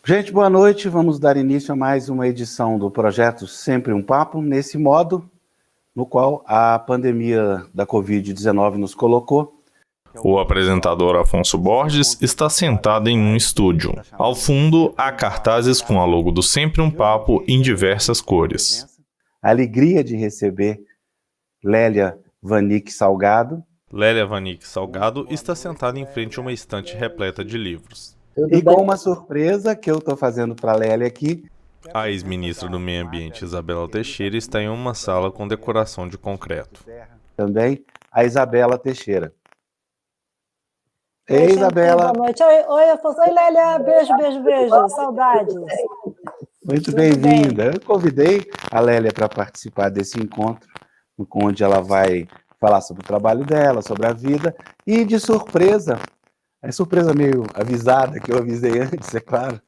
Gente, boa noite. Vamos dar início a mais uma edição do projeto Sempre um Papo, nesse modo no qual a pandemia da Covid-19 nos colocou. O apresentador Afonso Borges está sentado em um estúdio. Ao fundo, há cartazes com a logo do Sempre um Papo em diversas cores. A alegria de receber Lélia Vanik Salgado. Lélia Vanik Salgado está sentada em frente a uma estante repleta de livros. E com uma surpresa que eu estou fazendo para a Lélia aqui. A ex-ministra do Meio Ambiente, Isabela Teixeira, está em uma sala com decoração de concreto. Também a Isabela Teixeira. Ei, Isabela. Boa noite. Oi, Afonso. Oi, Lélia. Beijo. Saudades. Muito bem-vinda. Eu convidei a Lélia para participar desse encontro, onde ela vai falar sobre o trabalho dela, sobre a vida, e de surpresa, surpresa meio avisada, que eu avisei antes, é claro,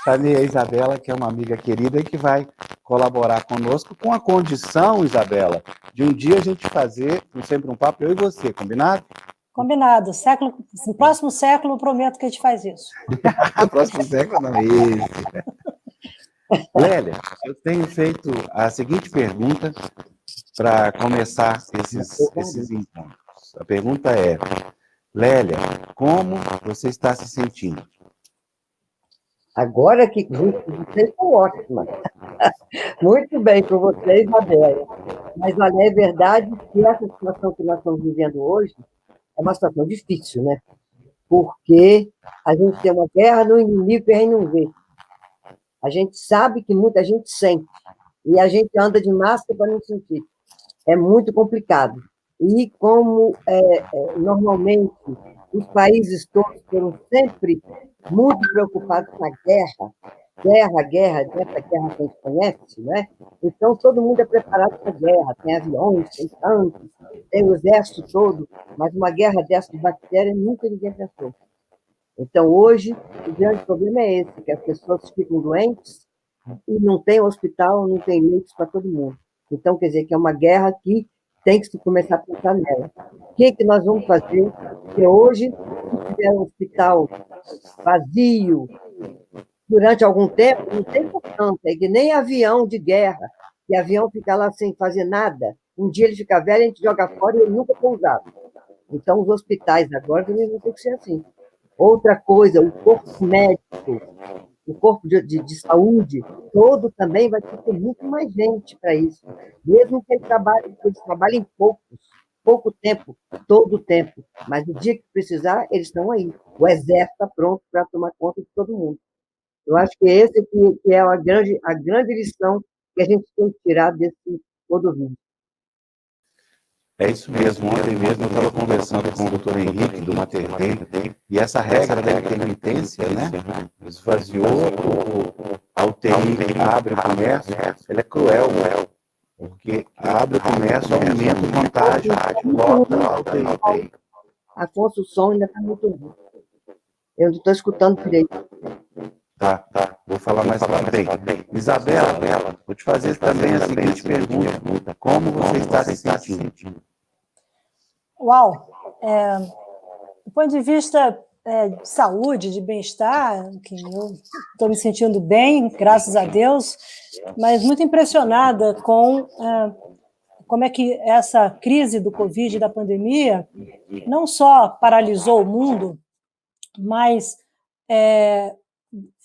chamei a Isabela, que é uma amiga querida e que vai colaborar conosco, com a condição, Isabela, de um dia a gente fazer Sempre um Papo, eu e você, combinado? Combinado. No próximo século, eu prometo que a gente faz isso. Próximo século, não é esse. Lélia, eu tenho feito a seguinte pergunta para começar esses encontros. A pergunta é: Lélia, como você está se sentindo? Agora que vocês estão ótimas. Muito bem com vocês, Adélia. Mas, olha, é verdade que essa situação que nós estamos vivendo hoje é uma situação difícil, né? Porque a gente tem uma guerra no inimigo que a gente não vê. A gente sabe que muita gente sente. E a gente anda de máscara para não sentir. É muito complicado. E como normalmente os países todos foram sempre muito preocupados com a guerra, essa guerra que a gente conhece, né? Então todo mundo é preparado para a guerra, tem aviões, tem tanques, tem o exército todo, mas uma guerra dessa de bactéria nunca ninguém pensou. Então hoje o grande problema é esse, que as pessoas ficam doentes e não tem hospital, não tem leitos para todo mundo. Então quer dizer que é uma guerra que tem que se começar a pensar nela. O que nós vamos fazer? Porque hoje, se tiver um hospital vazio, durante algum tempo, não tem importância, é que nem avião de guerra, e avião fica lá sem fazer nada, um dia ele fica velho, a gente joga fora e ele nunca pousava. Então, os hospitais agora também vão ter que ser assim. Outra coisa, o corpo médico, o corpo de saúde, todo também vai ter que ter muito mais gente para isso. Mesmo que eles trabalhem pouco tempo, todo o tempo. Mas no dia que precisar, eles estão aí. O exército está pronto para tomar conta de todo mundo. Eu acho que esse que é a grande lição que a gente tem que tirar desse Clodovil. É isso mesmo. Ontem mesmo eu estava conversando com o doutor Henrique, do Mater Dei, e essa regra da intermitência, né, esvaziou a UTI, abre o comércio, ela é cruel, porque abre o comércio, aumenta o contágio, volta a UTI. Afonso, o som ainda está muito ruim. Eu não estou escutando direito. Tá. Vou falar mais para frente. Isabela, vou te fazer também a seguinte pergunta. Como você está se sentindo? Uau! Do ponto de vista de saúde, de bem-estar, eu estou me sentindo bem, graças a Deus, mas muito impressionada com como é que essa crise do Covid, da pandemia, não só paralisou o mundo, mas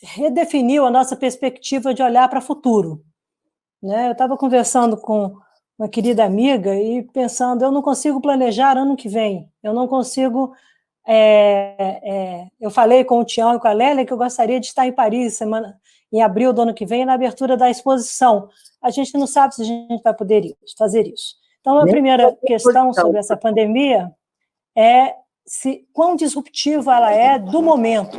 redefiniu a nossa perspectiva de olhar para o futuro. Né? Eu estava conversando com uma querida amiga e pensando, eu não consigo planejar ano que vem, eu não consigo... eu falei com o Tião e com a Lélia que eu gostaria de estar em Paris em abril do ano que vem, na abertura da exposição. A gente não sabe se a gente vai poder fazer isso. Então, a primeira questão sobre essa pandemia é quão disruptiva ela é do momento.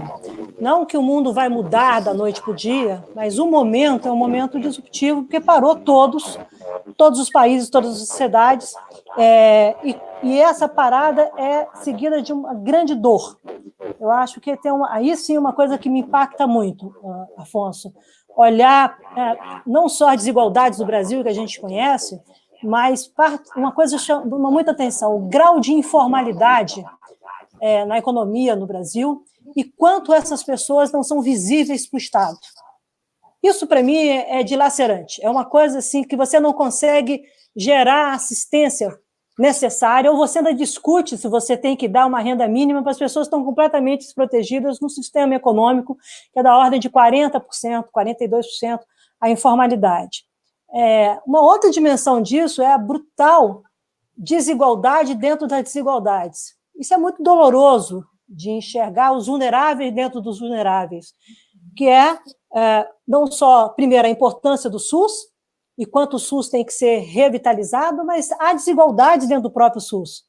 Não que o mundo vai mudar da noite para o dia, mas o momento é um momento disruptivo, porque parou todos os países, todas as sociedades, e essa parada é seguida de uma grande dor. Eu acho que tem aí sim uma coisa que me impacta muito, Afonso, olhar não só as desigualdades do Brasil que a gente conhece, mas uma coisa chama muita atenção, o grau de informalidade na economia no Brasil e quanto essas pessoas não são visíveis para o Estado. Isso, para mim, é dilacerante. É uma coisa assim que você não consegue gerar assistência necessária, ou você ainda discute se você tem que dar uma renda mínima para as pessoas que estão completamente desprotegidas no sistema econômico, que é da ordem de 40%, 42% a informalidade. Uma outra dimensão disso é a brutal desigualdade dentro das desigualdades. Isso é muito doloroso de enxergar os vulneráveis dentro dos vulneráveis, que não só, primeiro, a importância do SUS, e quanto o SUS tem que ser revitalizado, mas há desigualdades dentro do próprio SUS.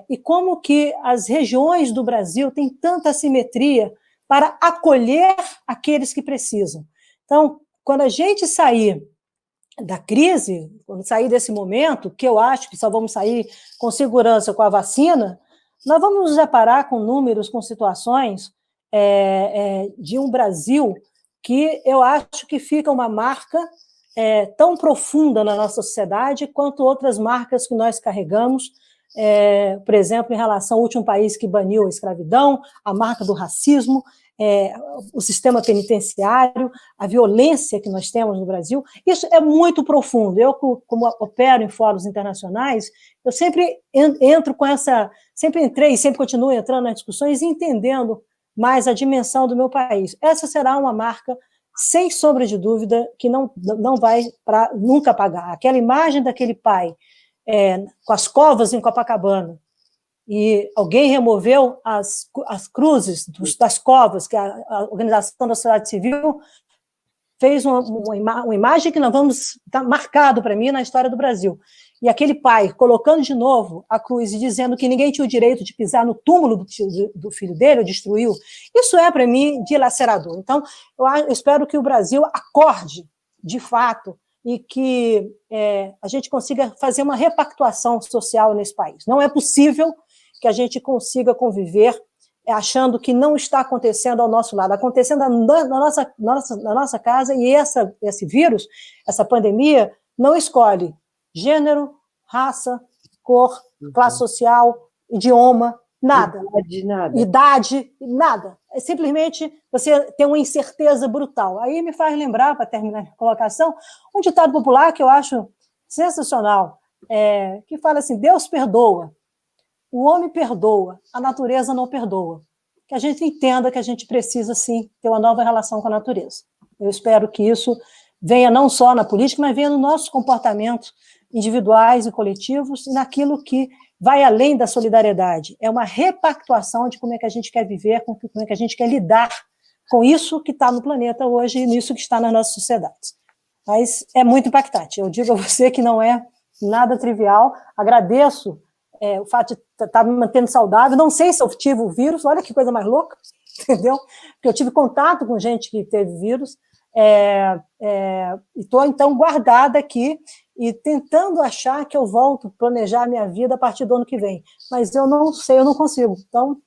E como que as regiões do Brasil têm tanta assimetria para acolher aqueles que precisam. Então, quando a gente sair da crise, quando sair desse momento, que eu acho que só vamos sair com segurança com a vacina, nós vamos nos deparar com números, com situações de um Brasil que eu acho que fica uma marca tão profunda na nossa sociedade quanto outras marcas que nós carregamos, por exemplo, em relação ao último país que baniu a escravidão, a marca do racismo, o sistema penitenciário, a violência que nós temos no Brasil. Isso é muito profundo. Eu, como opero em fóruns internacionais, eu sempre entro com sempre entrei e sempre continuo entrando nas discussões e entendendo mais a dimensão do meu país. Essa será uma marca, sem sombra de dúvida, que não vai nunca apagar. Aquela imagem daquele pai com as covas em Copacabana, e alguém removeu as cruzes das covas, que a Organização da Sociedade Civil fez uma imagem que nós vamos estar marcado para mim na história do Brasil. E aquele pai colocando de novo a cruz e dizendo que ninguém tinha o direito de pisar no túmulo do filho dele, ou destruiu, isso para mim, dilacerador. Então, eu espero que o Brasil acorde, de fato, e que a gente consiga fazer uma repactuação social nesse país. Não é possível que a gente consiga conviver achando que não está acontecendo ao nosso lado, acontecendo na nossa casa, e esse vírus, essa pandemia, não escolhe gênero, raça, cor, classe social, idioma, nada. Idade, nada. Simplesmente você tem uma incerteza brutal. Aí me faz lembrar, para terminar a colocação, um ditado popular que eu acho sensacional, que fala assim: Deus perdoa, o homem perdoa, a natureza não perdoa. Que a gente entenda que a gente precisa, sim, ter uma nova relação com a natureza. Eu espero que isso venha não só na política, mas venha no nosso comportamento individuais e coletivos, e naquilo que vai além da solidariedade. É uma repactuação de como é que a gente quer viver, como é que a gente quer lidar com isso que está no planeta hoje e nisso que está nas nossas sociedades. Mas é muito impactante. Eu digo a você que não é nada trivial. Agradeço o fato de estar me mantendo saudável. Não sei se eu tive o vírus, olha que coisa mais louca, entendeu? Porque eu tive contato com gente que teve vírus, e estou, então, guardada aqui e tentando achar que eu volto a planejar a minha vida a partir do ano que vem. Mas eu não sei, eu não consigo. Então,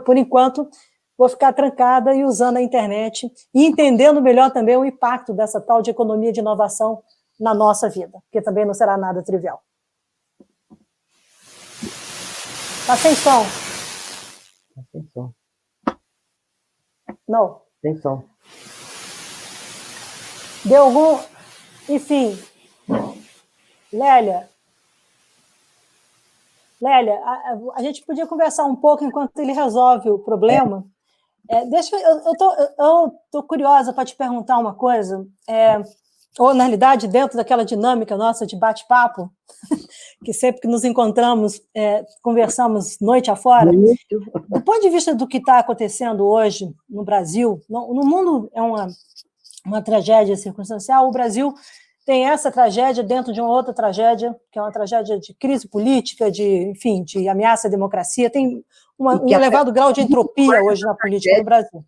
por enquanto, vou ficar trancada e usando a internet e entendendo melhor também o impacto dessa tal de economia de inovação na nossa vida, porque também não será nada trivial. Tá sem som? Tá sem som. Não. Sem som. Deu algum... Enfim. Lélia, a gente podia conversar um pouco enquanto ele resolve o problema. Eu estou curiosa para te perguntar uma coisa, ou, na realidade, dentro daquela dinâmica nossa de bate-papo, que sempre que nos encontramos, conversamos noite afora, do ponto de vista do que está acontecendo hoje no Brasil, no mundo é uma tragédia circunstancial, o Brasil tem essa tragédia dentro de uma outra tragédia, que é uma tragédia de crise política, de ameaça à democracia, tem um elevado grau de entropia hoje na política do Brasil.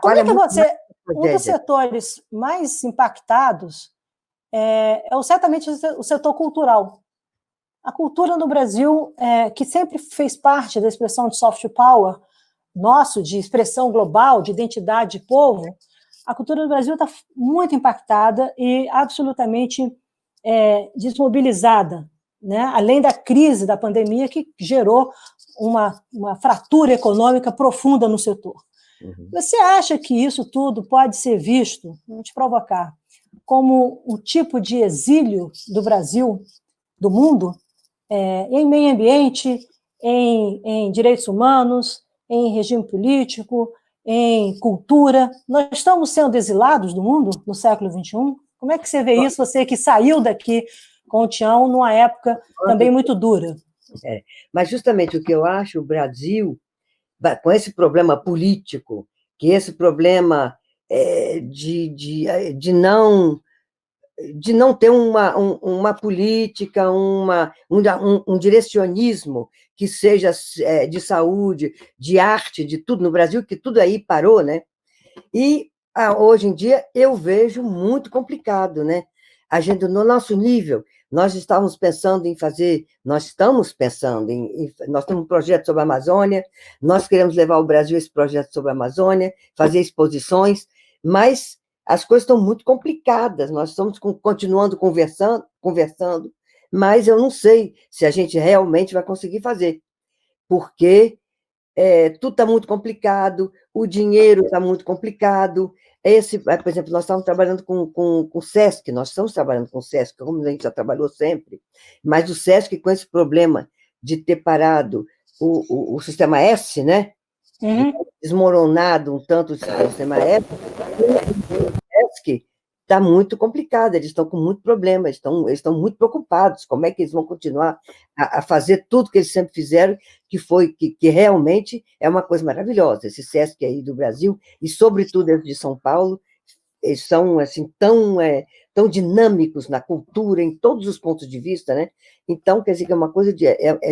Como é que você... Um dos setores mais impactados certamente o setor cultural. A cultura no Brasil, que sempre fez parte da expressão de soft power nosso, de expressão global, de identidade de povo, a cultura do Brasil está muito impactada e absolutamente desmobilizada, né? Além da crise da pandemia que gerou uma fratura econômica profunda no setor. Você acha que isso tudo pode ser visto, vou te provocar, como um tipo de exílio do Brasil, do mundo, em meio ambiente, em direitos humanos, em regime político, em cultura? Nós estamos sendo exilados do mundo no século XXI? Como é que você vê isso, você que saiu daqui com o Tião numa época também muito dura? Mas justamente o que eu acho, o Brasil, com esse problema político, que esse problema de não ter uma política, um direcionismo que seja de saúde, de arte, de tudo no Brasil, que tudo aí parou, né? E hoje em dia eu vejo muito complicado, né? A gente, no nosso nível, nós estamos pensando, nós temos um projeto sobre a Amazônia, nós queremos levar ao Brasil esse projeto sobre a Amazônia, fazer exposições, mas as coisas estão muito complicadas, nós estamos continuando conversando, mas eu não sei se a gente realmente vai conseguir fazer, porque tudo está muito complicado, o dinheiro está muito complicado. Por exemplo, nós estamos trabalhando com o SESC, nós estamos trabalhando com o SESC, como a gente já trabalhou sempre, mas o SESC, com esse problema de ter parado o sistema S, né? Desmoronado um tanto o sistema S, o SESC está muito complicado, eles estão com muito problema, eles estão muito preocupados, como é que eles vão continuar a fazer tudo que eles sempre fizeram, que realmente é uma coisa maravilhosa. Esse SESC aí do Brasil, e sobretudo esse de São Paulo, eles são assim, tão dinâmicos na cultura, em todos os pontos de vista, né? Então, quer dizer que é uma coisa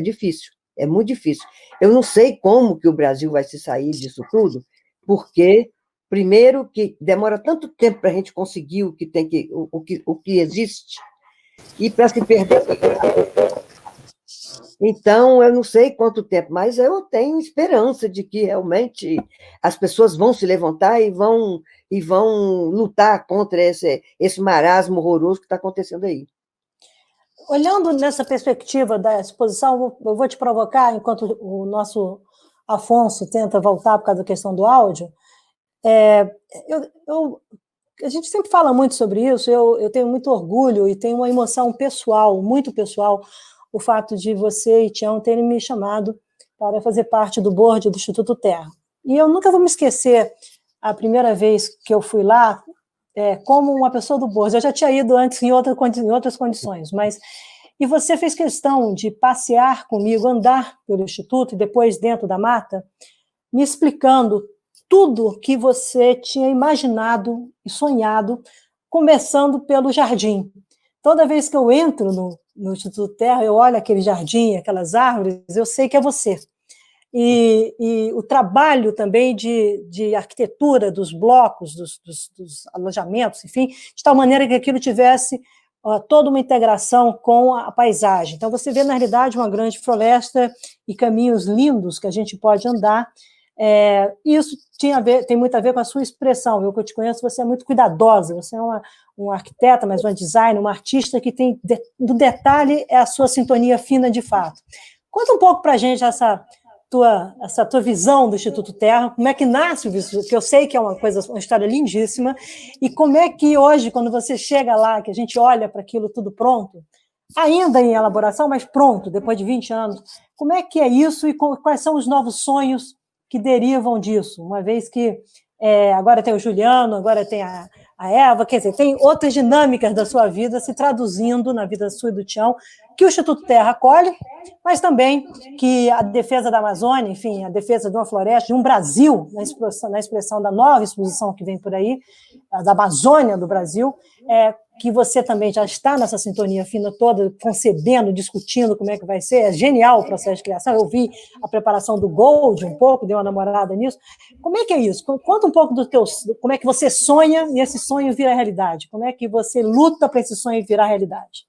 difícil, é muito difícil. Eu não sei como que o Brasil vai se sair disso tudo, porque primeiro, que demora tanto tempo para a gente conseguir o que existe, e para se perder. Então, eu não sei quanto tempo, mas eu tenho esperança de que realmente as pessoas vão se levantar e vão lutar contra esse marasmo horroroso que está acontecendo aí. Olhando nessa perspectiva da exposição, eu vou te provocar, enquanto o nosso Afonso tenta voltar por causa da questão do áudio. A gente sempre fala muito sobre isso, eu tenho muito orgulho e tenho uma emoção pessoal, muito pessoal, o fato de você e Tião terem me chamado para fazer parte do board do Instituto Terra. E eu nunca vou me esquecer a primeira vez que eu fui lá como uma pessoa do board. Eu já tinha ido antes em outras condições, e você fez questão de passear comigo, andar pelo Instituto e depois dentro da mata, me explicando tudo que você tinha imaginado e sonhado, começando pelo jardim. Toda vez que eu entro no Instituto Terra, eu olho aquele jardim, aquelas árvores, eu sei que é você. E o trabalho também de arquitetura dos blocos, dos alojamentos, enfim, de tal maneira que aquilo tivesse toda uma integração com a paisagem. Então, você vê, na realidade, uma grande floresta e caminhos lindos que a gente pode andar. Isso tem muito a ver com a sua expressão. Eu que eu te conheço, você é muito cuidadosa, você é uma arquiteta, mas uma designer, uma artista que tem, do detalhe, é a sua sintonia fina de fato. Conta um pouco para a gente essa tua visão do Instituto Terra, como é que nasce o Instituto, que eu sei que é uma história lindíssima, e como é que hoje, quando você chega lá, que a gente olha para aquilo tudo pronto, ainda em elaboração, mas pronto, depois de 20 anos, como é que é isso e quais são os novos sonhos que derivam disso, uma vez que agora tem o Juliano, agora tem a Eva, quer dizer, tem outras dinâmicas da sua vida se traduzindo na vida sua e do Tião, que o Instituto Terra acolhe, mas também que a defesa da Amazônia, enfim, a defesa de uma floresta, de um Brasil, na expressão da nova exposição que vem por aí, da Amazônia do Brasil, que você também já está nessa sintonia fina toda, concebendo, discutindo como é que vai ser. É genial o processo de criação. Eu vi a preparação do Gold um pouco, dei uma namorada nisso. Como é que é isso? Conta um pouco como é que você sonha e esse sonho vira realidade. Como é que você luta para esse sonho virar realidade?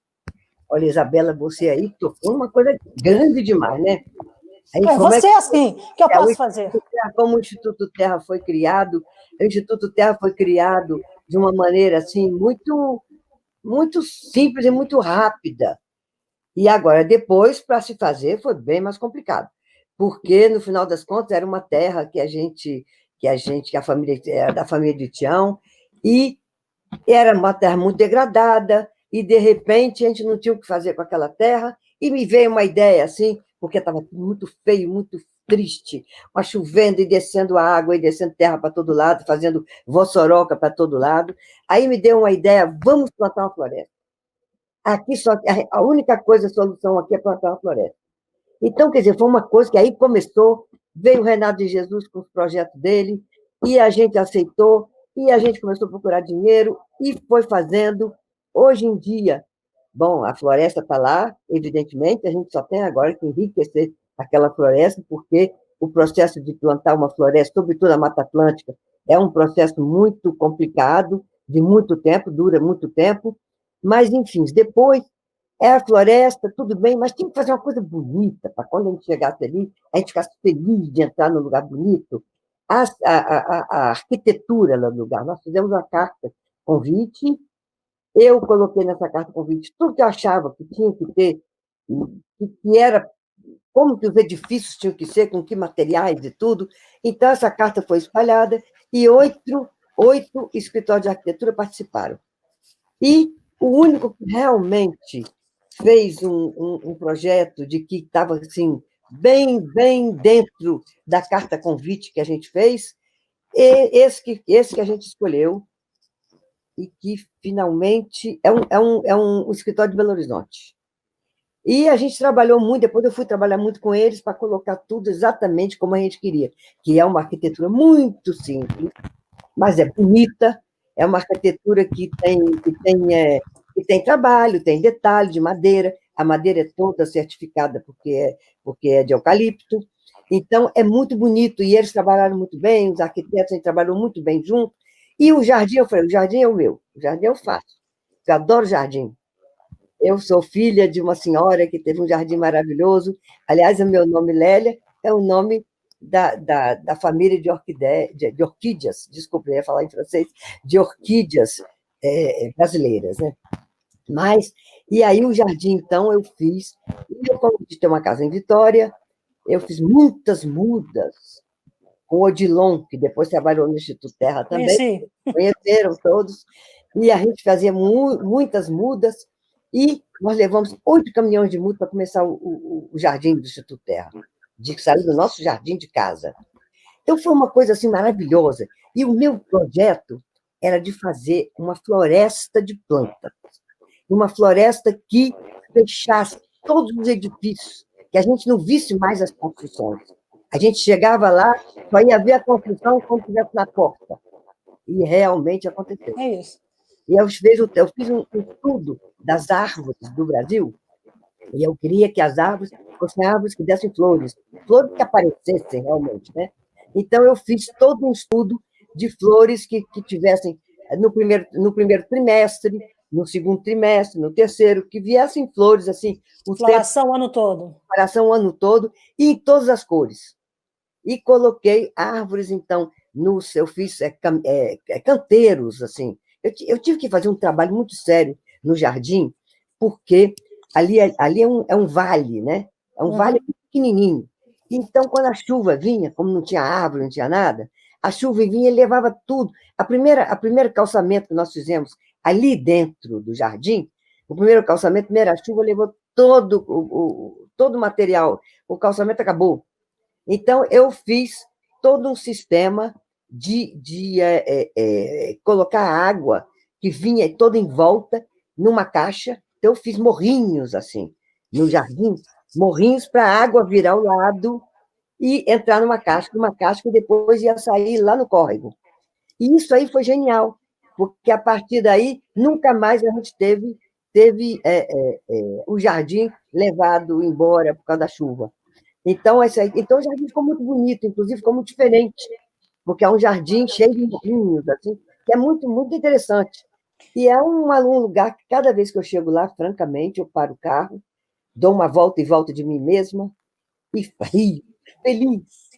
Olha, Isabela, você aí tocou uma coisa grande demais, né? Você assim, o que eu posso fazer? Como o Instituto Terra foi criado, o Instituto Terra foi criado de uma maneira assim muito simples e muito rápida. E agora, depois, para se fazer, foi bem mais complicado. porque, no final das contas, era uma terra que a família era da família de Tião, e era uma terra muito degradada, e, de repente, a gente não tinha o que fazer com aquela terra, e me veio uma ideia, assim, porque estava muito feio, muito triste, mas chovendo e descendo água, e descendo terra para todo lado, fazendo vossoroca para todo lado. Aí me deu uma ideia, vamos plantar uma floresta. Aqui só, a única coisa, a solução aqui é plantar uma floresta. Então, quer dizer, foi uma coisa que aí começou, veio o Renato de Jesus com os projetos dele, e a gente aceitou, e a gente começou a procurar dinheiro, e foi fazendo. Hoje em dia, bom, a floresta está lá, evidentemente, a gente só tem agora que enriquecer aquela floresta, porque o processo de plantar uma floresta, sobretudo a Mata Atlântica, é um processo muito complicado, de muito tempo, dura muito tempo, mas, enfim, depois é a floresta, tudo bem, mas tinha que fazer uma coisa bonita, para quando a gente chegasse ali, a gente ficasse feliz de entrar num lugar bonito. A arquitetura do lugar, nós fizemos uma carta convite, eu coloquei nessa carta convite tudo que eu achava que tinha que ter, que era como que os edifícios tinham que ser, com que materiais e tudo. Então, essa carta foi espalhada e oito escritórios de arquitetura participaram. E o único que realmente fez um projeto de que estava assim, bem dentro da carta convite que a gente fez, esse que a gente escolheu, e que finalmente é um escritório de Belo Horizonte. E a gente trabalhou muito, depois eu fui trabalhar muito com eles para colocar tudo exatamente como a gente queria, que é uma arquitetura muito simples, mas é bonita, é uma arquitetura que tem trabalho, tem detalhe de madeira, a madeira é toda certificada porque é de eucalipto, então é muito bonito, e eles trabalharam muito bem, os arquitetos trabalharam muito bem junto, e o jardim, eu falei, o jardim é o meu, o jardim eu faço, eu adoro jardim. Eu sou filha de uma senhora que teve um jardim maravilhoso. Aliás, o meu nome, Lélia, é o nome da família de orquídeas, desculpe, eu ia falar em francês, de orquídeas brasileiras, né? E aí o jardim, então, eu fiz, e eu, como de ter uma casa em Vitória, eu fiz muitas mudas com o Odilon, que depois trabalhou no Instituto Terra também, conheceram todos, e a gente fazia muitas mudas, e nós levamos 8 caminhões de muda para começar o jardim do Instituto Terra, de sair do nosso jardim de casa. Então, foi uma coisa assim maravilhosa. E o meu projeto era de fazer uma floresta de plantas, uma floresta que fechasse todos os edifícios, que a gente não visse mais as construções. A gente chegava lá, só ia ver a construção quando estivesse na porta. E realmente aconteceu. É isso. E eu fiz um estudo das árvores do Brasil, e eu queria que as árvores fossem árvores que dessem flores que aparecessem realmente, né? Então, eu fiz todo um estudo de flores que tivessem no primeiro trimestre, no segundo trimestre, no terceiro, que viessem flores assim. Floração o ano todo. Floração o ano todo, e em todas as cores. E coloquei árvores, então, eu fiz canteiros, assim. Eu tive que fazer um trabalho muito sério no jardim, porque ali é um vale, né? É um vale pequenininho. Então, quando a chuva vinha, como não tinha árvore, não tinha nada, a chuva vinha e levava tudo. A primeira calçamento que nós fizemos ali dentro do jardim, o primeiro calçamento, a primeira chuva levou todo o material. O calçamento acabou. Então, eu fiz todo um sistema de colocar água que vinha toda em volta numa caixa. Então, eu fiz morrinhos, assim, no jardim, morrinhos para a água virar ao lado e entrar numa caixa que depois ia sair lá no córrego. E isso aí foi genial, porque a partir daí, nunca mais a gente teve o jardim levado embora por causa da chuva. Então, o jardim ficou muito bonito, inclusive ficou muito diferente, porque é um jardim cheio de morrinhos, assim, que é muito, muito interessante. E é um lugar que, cada vez que eu chego lá, francamente, eu paro o carro, dou uma volta e volto de mim mesma, e rio, feliz.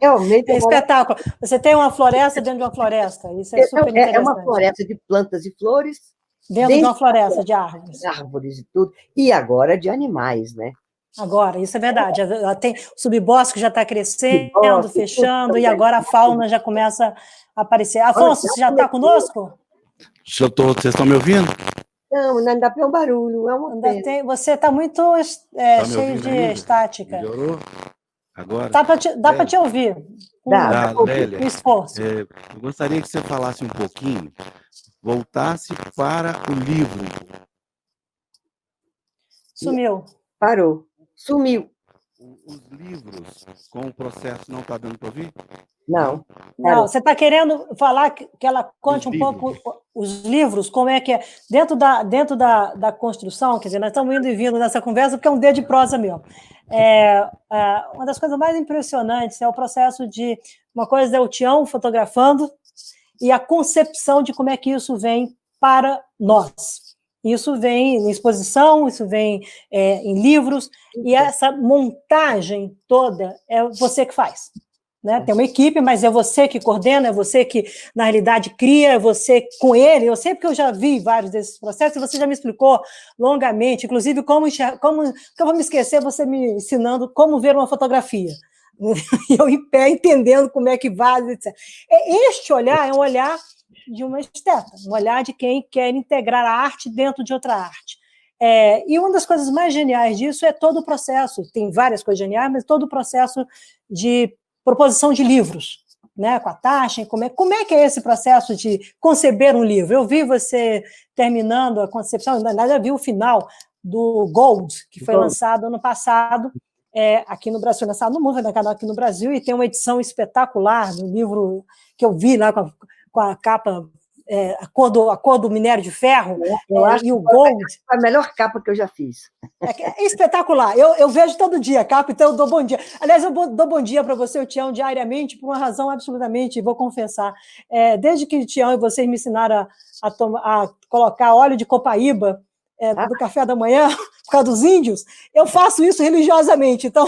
Realmente é espetáculo. Você tem uma floresta dentro de uma floresta, isso é super interessante. É uma floresta de plantas e flores. Dentro de uma floresta de árvores. Árvores e tudo. E agora de animais, né? Agora, isso é verdade. Tem, o subbosque já está crescendo, Subósfico, fechando, e também. agora a fauna já começa a aparecer. Afonso, você já está conosco? Vocês estão me ouvindo? Não, ainda tem um barulho, é uma Ainda pena. você está muito Tá me cheio ouvindo de ainda? estática. Melhorou? Agora? Dá para te ouvir. Dá. Lélia, Com esforço. eu gostaria que você falasse um pouquinho, voltasse para o livro. Sumiu. Parou. Sumiu. Os livros, com o processo, não está dando para ouvir? Não. Não, você está querendo falar que ela conte Os um pouco os livros, como é que é, dentro da construção, quer dizer, nós estamos indo e vindo nessa conversa porque é um dedo de prosa meu. Uma das coisas mais impressionantes é o processo de, uma coisa é o Tião fotografando e a concepção de como é que isso vem para nós. Isso vem em exposição, isso vem em livros, e essa montagem toda é você que faz. Né? Tem uma equipe, mas é você que coordena, é você que, na realidade, cria, é você com ele. Eu sei porque eu já vi vários desses processos, e você já me explicou longamente, inclusive, como que eu vou me esquecer, você me ensinando como ver uma fotografia. E eu em pé, entendendo como é que vai, etc. Este olhar é um olhar de uma esteta, um olhar de quem quer integrar a arte dentro de outra arte. E uma das coisas mais geniais disso é todo o processo, tem várias coisas geniais, mas todo o processo de proposição de livros, né, com a Taschen, como é que é esse processo de conceber um livro? Eu vi você terminando a concepção, na verdade, eu vi o final do Gold, que foi lançado ano passado, aqui no Brasil, lançado no mundo, foi lançado aqui no Brasil, e tem uma edição espetacular do livro que eu vi lá com a capa, a cor do minério de ferro, e o Gold. Foi a melhor capa que eu já fiz. É espetacular. Eu vejo todo dia a capa, então eu dou bom dia. Aliás, eu dou bom dia para você, o Tião, diariamente, por uma razão absolutamente, vou confessar. Desde que o Tião e vocês me ensinaram a colocar óleo de copaíba do café da manhã, por causa dos índios, eu faço isso religiosamente. Então,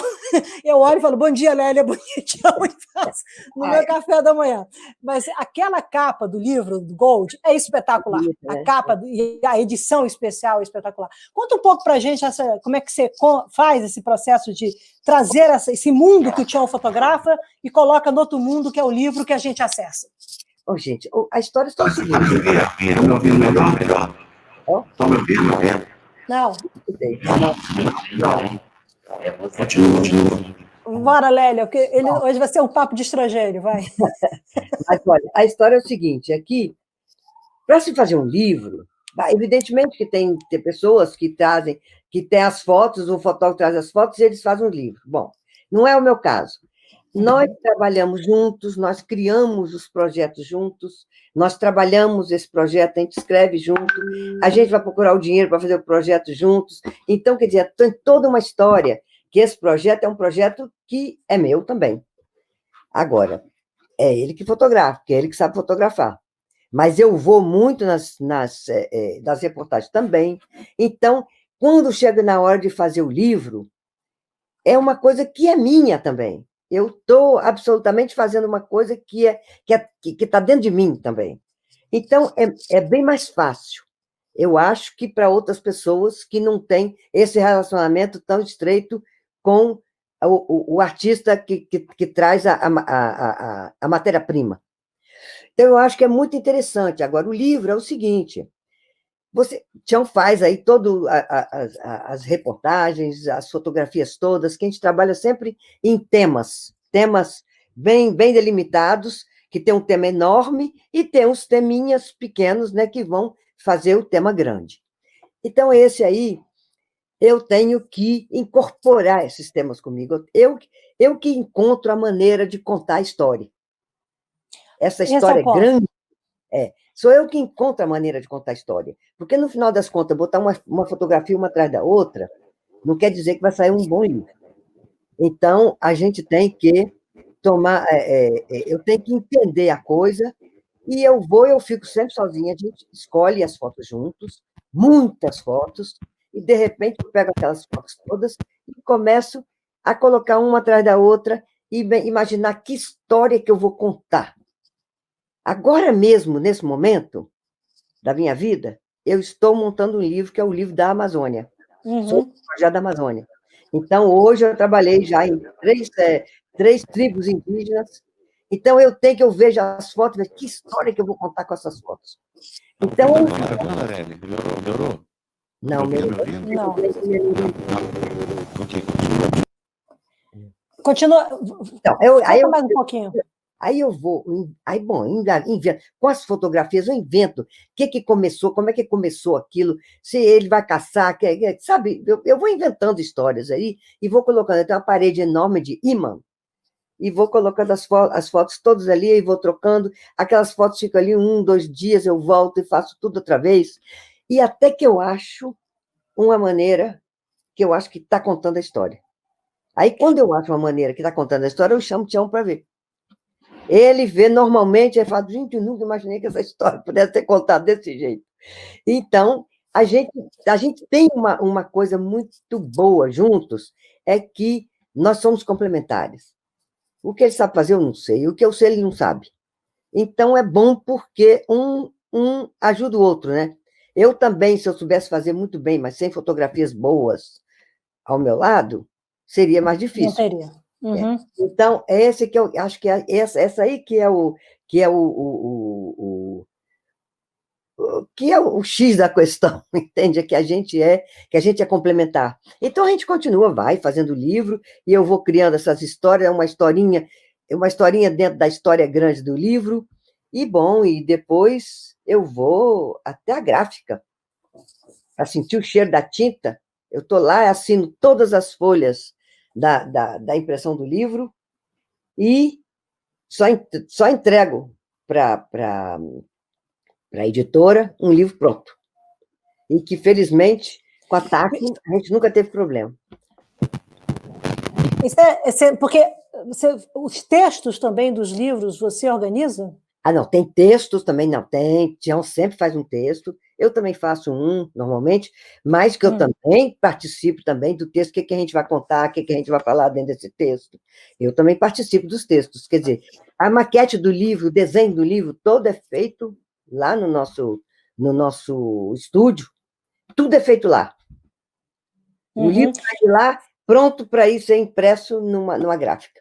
eu olho e falo, bom dia, Lélia, bom dia, Tião, e faço no meu café da manhã. Mas aquela capa do livro, do Gold, é espetacular. A capa e a edição especial é espetacular. Conta um pouco para a gente como é que você faz esse processo de trazer esse mundo que o Tião fotografa e coloca no outro mundo, que é o livro que a gente acessa. Bom, gente, a história está o seguinte. Estão me ouvindo melhor? Estão me ouvindo? Não. Continua. Bora, Lélia, porque hoje vai ser um papo de estrogênio, vai. Mas, olha, a história é o seguinte, aqui, para se fazer um livro, evidentemente que tem pessoas que têm as fotos, o fotógrafo traz as fotos e eles fazem um livro. Bom, não é o meu caso. Nós trabalhamos juntos, nós criamos os projetos juntos, nós trabalhamos esse projeto, a gente escreve junto, a gente vai procurar o dinheiro para fazer o projeto juntos. Então, quer dizer, tem toda uma história que esse projeto é um projeto que é meu também. Agora, é ele que fotografa, que é ele que sabe fotografar. Mas eu vou muito nas reportagens também. Então, quando chega na hora de fazer o livro, é uma coisa que é minha também. Eu estou absolutamente fazendo uma coisa que está dentro de mim também. Então, é bem mais fácil, eu acho, que para outras pessoas que não têm esse relacionamento tão estreito com o artista que traz a matéria-prima. Então, eu acho que é muito interessante. Agora, o livro é o seguinte, Tião faz aí todas as reportagens, as fotografias todas, que a gente trabalha sempre em temas bem delimitados, que tem um tema enorme e tem uns teminhas pequenos, né, que vão fazer o tema grande. Então, esse aí, eu tenho que incorporar esses temas comigo. Eu que encontro a maneira de contar a história. Essa história é grande. Sou eu que encontro a maneira de contar a história. Porque, no final das contas, botar uma fotografia uma atrás da outra não quer dizer que vai sair um bom livro. Então, a gente tem que eu tenho que entender a coisa, e eu fico sempre sozinha, a gente escolhe as fotos juntos, muitas fotos, e, de repente, eu pego aquelas fotos todas e começo a colocar uma atrás da outra e imaginar que história que eu vou contar. Agora mesmo, nesse momento da minha vida, eu estou montando um livro, que é o livro da Amazônia, sobre o projeto da Amazônia. Então, hoje eu trabalhei já em três tribos indígenas. Então, eu vejo as fotos, vejo que história que eu vou contar com essas fotos. Então, Agora, Aurélia, melhorou? não, Me melhorou. ouvindo? Não. Ok. Continua. Então, Foca mais um pouquinho. Aí eu vou, aí, bom, invento, com as fotografias eu invento o que começou, como é que começou aquilo, se ele vai caçar, sabe? Eu vou inventando histórias aí e vou colocando. Eu tenho uma parede enorme de imã e vou colocando as fotos todas ali e vou trocando. Aquelas fotos ficam ali 1, 2 dias, eu volto e faço tudo outra vez. E até que eu acho uma maneira que eu acho que está contando a história. Aí, quando eu acho uma maneira que está contando a história, eu chamo o Tião para ver. Ele vê normalmente e fala, gente, eu nunca imaginei que essa história pudesse ser contada desse jeito. Então, a gente tem uma coisa muito boa juntos, é que nós somos complementares. O que ele sabe fazer, eu não sei. O que eu sei, ele não sabe. Então, é bom porque um ajuda o outro, né? Eu também, se eu soubesse fazer muito bem, mas sem fotografias boas ao meu lado, seria mais Não difícil. teria. Uhum. Então, esse que eu acho que é essa aí que é o X da questão, entende? Que a gente é complementar. Então a gente continua, vai fazendo livro, e eu vou criando essas histórias, uma historinha dentro da história grande do livro, e bom, e depois eu vou até a gráfica, para sentir o cheiro da tinta. Eu estou lá, assino todas as folhas da impressão do livro, e só entrego para a editora um livro pronto. E que, felizmente, com a TAC, a gente nunca teve problema. Porque os textos também dos livros você organiza? Ah, não, tem textos também, não, tem. Tião sempre faz um texto, eu também faço um, normalmente, mas que eu também participo também do texto, o que a gente vai contar, o que a gente vai falar dentro desse texto. Eu também participo dos textos, quer dizer, a maquete do livro, o desenho do livro, todo é feito lá no nosso estúdio, tudo é feito lá. O livro sai de lá, pronto para ir ser impresso numa gráfica.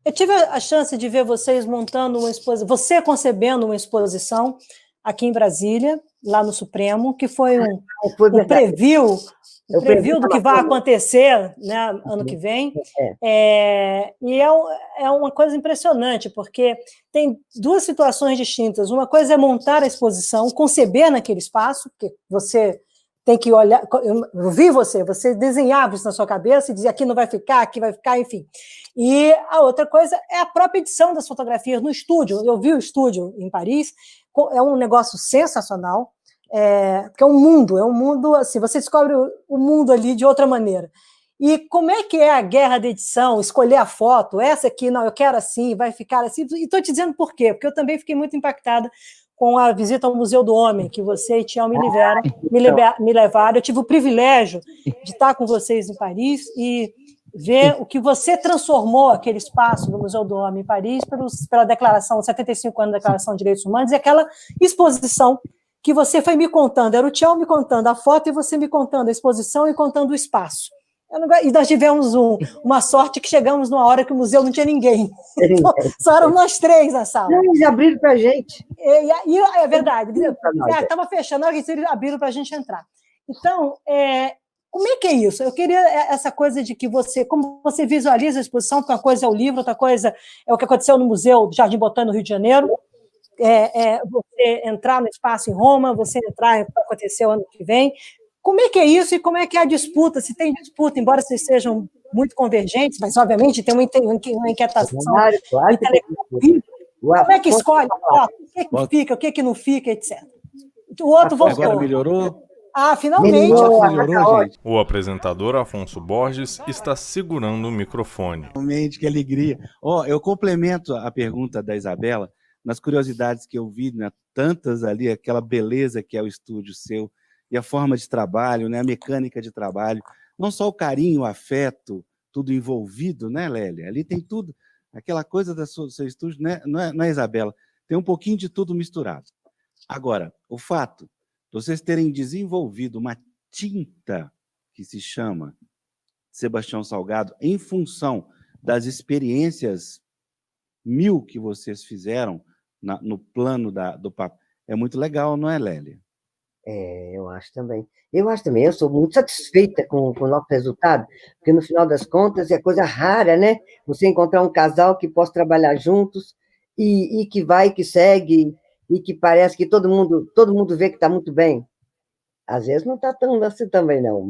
Eu tive a chance de ver vocês montando uma exposição, você concebendo uma exposição aqui em Brasília, lá no Supremo, que foi um preview do que vai acontecer, né, ano que vem. E é uma coisa impressionante, porque tem duas situações distintas. Uma coisa é montar a exposição, conceber naquele espaço, que você tem que olhar. Eu vi você desenhava isso na sua cabeça e dizia aqui não vai ficar, aqui vai ficar, enfim. E a outra coisa é a própria edição das fotografias no estúdio. Eu vi o estúdio em Paris, é um negócio sensacional, porque é um mundo assim, você descobre o mundo ali de outra maneira. E como é que é a guerra de edição, escolher a foto, essa aqui, não, eu quero assim, vai ficar assim, e estou te dizendo por quê, porque eu também fiquei muito impactada com a visita ao Museu do Homem, que você e Tião me levaram. Eu tive o privilégio de estar com vocês em Paris e ver o que você transformou aquele espaço do Museu do Homem em Paris pela declaração, 75 anos da Declaração de Direitos Humanos, e aquela exposição que você foi me contando, era o Tião me contando a foto e você me contando a exposição e contando o espaço. E nós tivemos uma sorte que chegamos numa hora que o museu não tinha ninguém. Então, só eram nós três na sala. Não, eles abriram para a gente. E é verdade. Estava fechando, na hora que eles abriram para a gente entrar. Então, como é que é isso? Eu queria essa coisa de que como você visualiza a exposição, porque uma coisa é o livro, outra coisa é o que aconteceu no Museu do Jardim Botânico no Rio de Janeiro, você entrar no espaço em Roma, você entrar no que aconteceu ano que vem. Como é que é isso e como é que é a disputa? Se tem disputa, embora vocês sejam muito convergentes, mas, obviamente, tem uma inquietação intelectual. Como é que escolhe? O que fica, o que não fica, etc. O outro voltou. Agora melhorou? Finalmente. Melhorou, gente. O apresentador Afonso Borges está segurando o microfone. Realmente, que alegria. Eu complemento a pergunta da Isabela nas curiosidades que eu vi, né, tantas ali, aquela beleza que é o estúdio seu, e a forma de trabalho, né, a mecânica de trabalho, não só o carinho, o afeto, tudo envolvido, né, Lélia? Ali tem tudo, aquela coisa do seu estúdio, né, não é, Isabela? Tem um pouquinho de tudo misturado. Agora, o fato de vocês terem desenvolvido uma tinta que se chama Sebastião Salgado, em função das experiências 1000 que vocês fizeram no plano do papo. É muito legal, não é, Lélia? Eu acho também. Eu sou muito satisfeita com o nosso resultado, porque no final das contas é coisa rara, né? Você encontrar um casal que possa trabalhar juntos e que vai, que segue, e que parece que todo mundo vê que está muito bem. Às vezes não está tão assim também, não,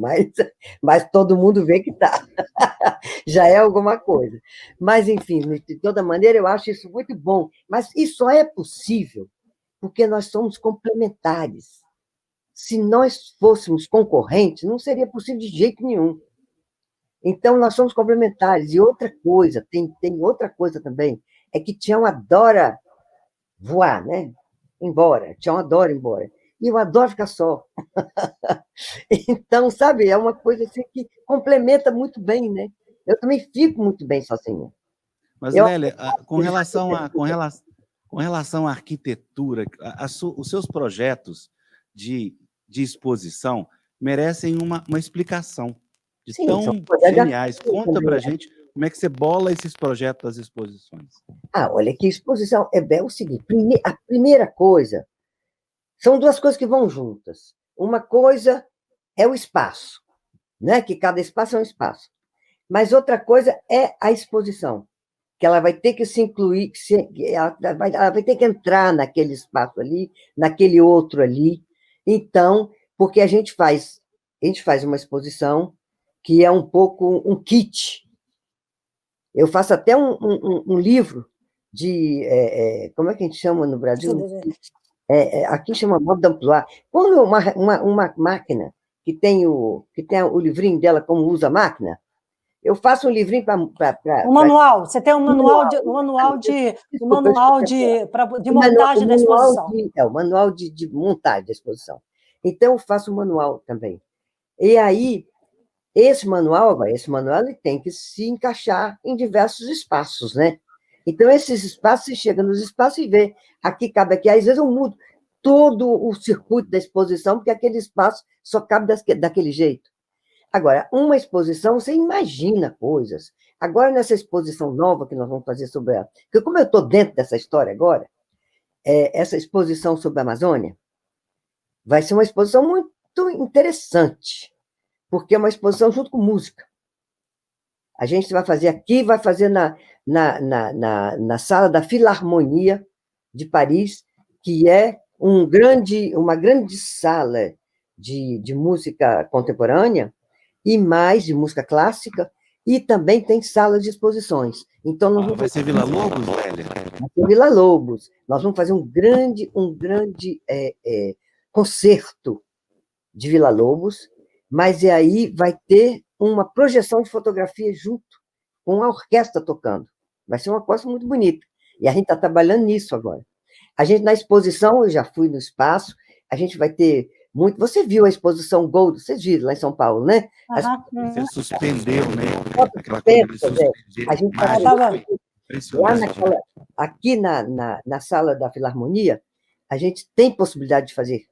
mas todo mundo vê que está. Já é alguma coisa. Mas, enfim, de toda maneira, eu acho isso muito bom. Mas isso só é possível porque nós somos complementares. Se nós fôssemos concorrentes, não seria possível de jeito nenhum. Então, nós somos complementares. E outra coisa, tem outra coisa também, é que Tião adora voar, né? Embora. Tião adora ir embora. E eu adoro ficar só. Então, sabe, é uma coisa assim que complementa muito bem, né? Eu também fico muito bem sozinha. Mas, Lélia, com relação à arquitetura, os seus projetos de exposição merecem uma explicação de Sim, tão geniais. Conta para a gente como é que você bola esses projetos das exposições. Olha, que exposição é o seguinte, a primeira coisa, são duas coisas que vão juntas. Uma coisa é o espaço, né? Que cada espaço é um espaço. Mas outra coisa é a exposição, que ela vai ter que se incluir, ela vai ter que entrar naquele espaço ali, naquele outro ali. Então, porque a gente faz uma exposição que é um pouco um kit. Eu faço até um livro de... como é que a gente chama no Brasil? Aqui chama mode d'emploi. Quando uma máquina que tem o livrinho dela como usa a máquina, eu faço um livrinho para... Um manual. Você tem um manual de montagem da exposição. O manual de montagem da exposição. Então, eu faço um manual também. E aí, esse manual ele tem que se encaixar em diversos espaços, né? Então, esses espaços, você chega nos espaços e vê, aqui cabe aqui, às vezes eu mudo todo o circuito da exposição, porque aquele espaço só cabe daquele jeito. Agora, uma exposição, você imagina coisas. Agora, nessa exposição nova que nós vamos fazer sobre ela, porque como eu estou dentro dessa história agora, essa exposição sobre a Amazônia vai ser uma exposição muito interessante, porque é uma exposição junto com música. A gente vai fazer aqui, vai fazer na sala da Filarmonia de Paris, que é uma grande sala de música contemporânea, e mais de música clássica, e também tem sala de exposições. Então, vai ser Vila Lobos, Lélia? Vai ser Vila Lobos. Nós vamos fazer um grande concerto de Vila Lobos, mas aí vai ter uma projeção de fotografia junto com a orquestra tocando. Vai ser uma coisa muito bonita. E a gente está trabalhando nisso agora. A gente, na exposição, eu já fui no espaço, a gente vai ter muito... Você viu a exposição Gold, vocês viram lá em São Paulo, né? Você suspendeu, né? Aquela coisa de suspender. A gente estava aqui na sala da Filarmonia, a gente tem possibilidade de fazer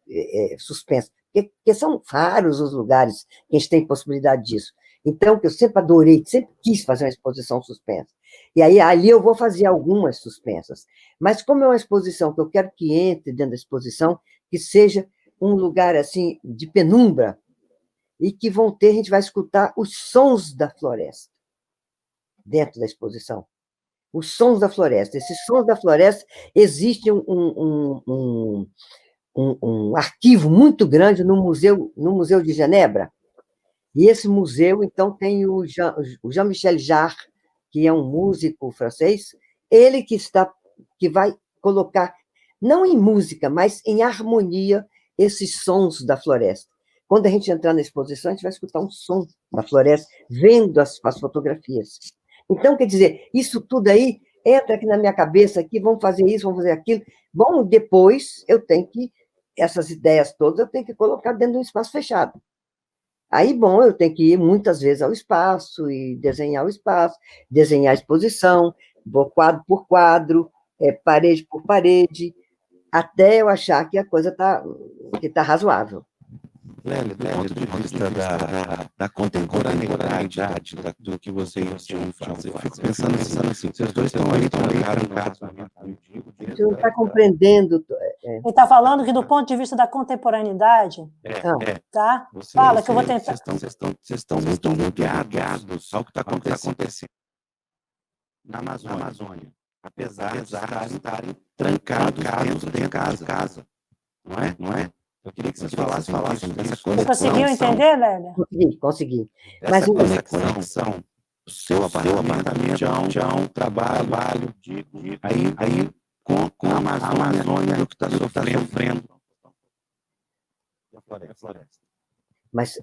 suspense, porque são raros os lugares que a gente tem possibilidade disso. Então, que eu sempre adorei, sempre quis fazer uma exposição suspensa. E aí, ali eu vou fazer algumas suspensas. Mas como é uma exposição que eu quero que entre dentro da exposição, que seja um lugar assim de penumbra, e que a gente vai escutar os sons da floresta dentro da exposição. Os sons da floresta. Esses sons da floresta, existe um arquivo muito grande no Museu de Genebra. E esse museu, então, tem o Jean-Michel Jarre, que é um músico francês, ele que vai colocar, não em música, mas em harmonia, esses sons da floresta. Quando a gente entrar na exposição, a gente vai escutar um som da floresta, vendo as fotografias. Então, quer dizer, isso tudo aí entra aqui na minha cabeça, aqui, vamos fazer isso, vamos fazer aquilo. Bom, depois essas ideias todas eu tenho que colocar dentro de um espaço fechado. Aí, bom, eu tenho que ir muitas vezes ao espaço e desenhar o espaço, desenhar a exposição, vou quadro por quadro, parede por parede, até eu achar que a coisa está razoável. Lélia, do ponto de vista da contemporaneidade do que vocês tinham feito, eu fico pensando assim, vocês dois estão aí, trancados. Você não está compreendendo. Ele está falando que, do ponto de vista da contemporaneidade, tá? Fala que eu vou tentar. Vocês estão muito ligados ao que está acontecendo na Amazônia, apesar de estarem trancados dentro de casa, não é? Eu queria que vocês falassem dessa coisa. Você conseguiu entender, Lélia? Consegui. Mas essa conexão, o seu apartamento, trabalho, aí com a Amazônia, o que está sofrendo. A floresta. Mas,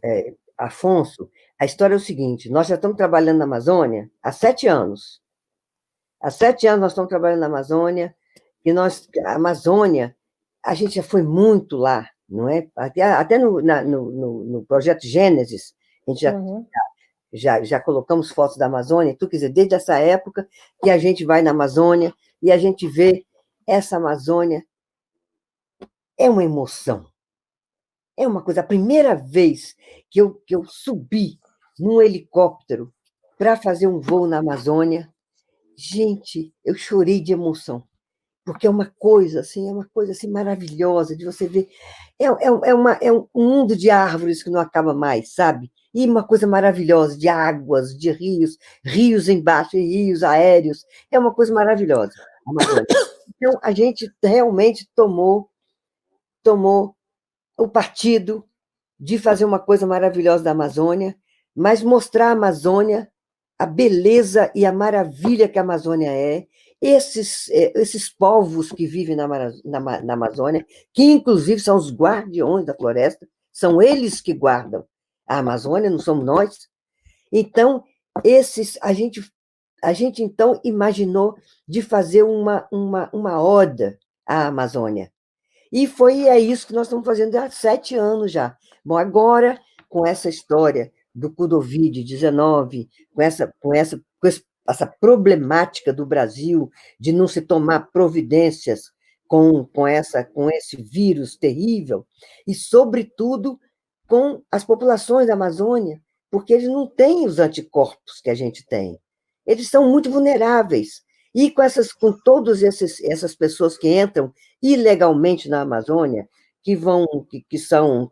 Afonso, a história é o seguinte: nós já estamos trabalhando na Amazônia há 7 anos. Há 7 anos nós estamos trabalhando na Amazônia, e a Amazônia, a gente já foi muito lá, não é? Até no projeto Gênesis, a gente já colocamos fotos da Amazônia, quer dizer, desde essa época que a gente vai na Amazônia e a gente vê essa Amazônia, é uma emoção. É uma coisa, a primeira vez que eu subi num helicóptero para fazer um voo na Amazônia, gente, eu chorei de emoção, porque é uma coisa assim maravilhosa de você ver. É um mundo de árvores que não acaba mais, sabe? E uma coisa maravilhosa de águas, de rios embaixo e rios aéreos. É uma coisa maravilhosa, a Amazônia. Então, a gente realmente tomou o partido de fazer uma coisa maravilhosa da Amazônia, mas mostrar a Amazônia, a beleza e a maravilha que a Amazônia é, esses povos que vivem na Amazônia, que inclusive são os guardiões da floresta, são eles que guardam a Amazônia, não somos nós. Então, a gente então imaginou de fazer uma oda à Amazônia. E é isso que nós estamos fazendo há 7 anos já. Bom, agora, com essa história do Covid-19, com essa problemática do Brasil de não se tomar providências com esse vírus terrível, e, sobretudo, com as populações da Amazônia, porque eles não têm os anticorpos que a gente tem. Eles são muito vulneráveis. E com todas essas pessoas que entram ilegalmente na Amazônia, que são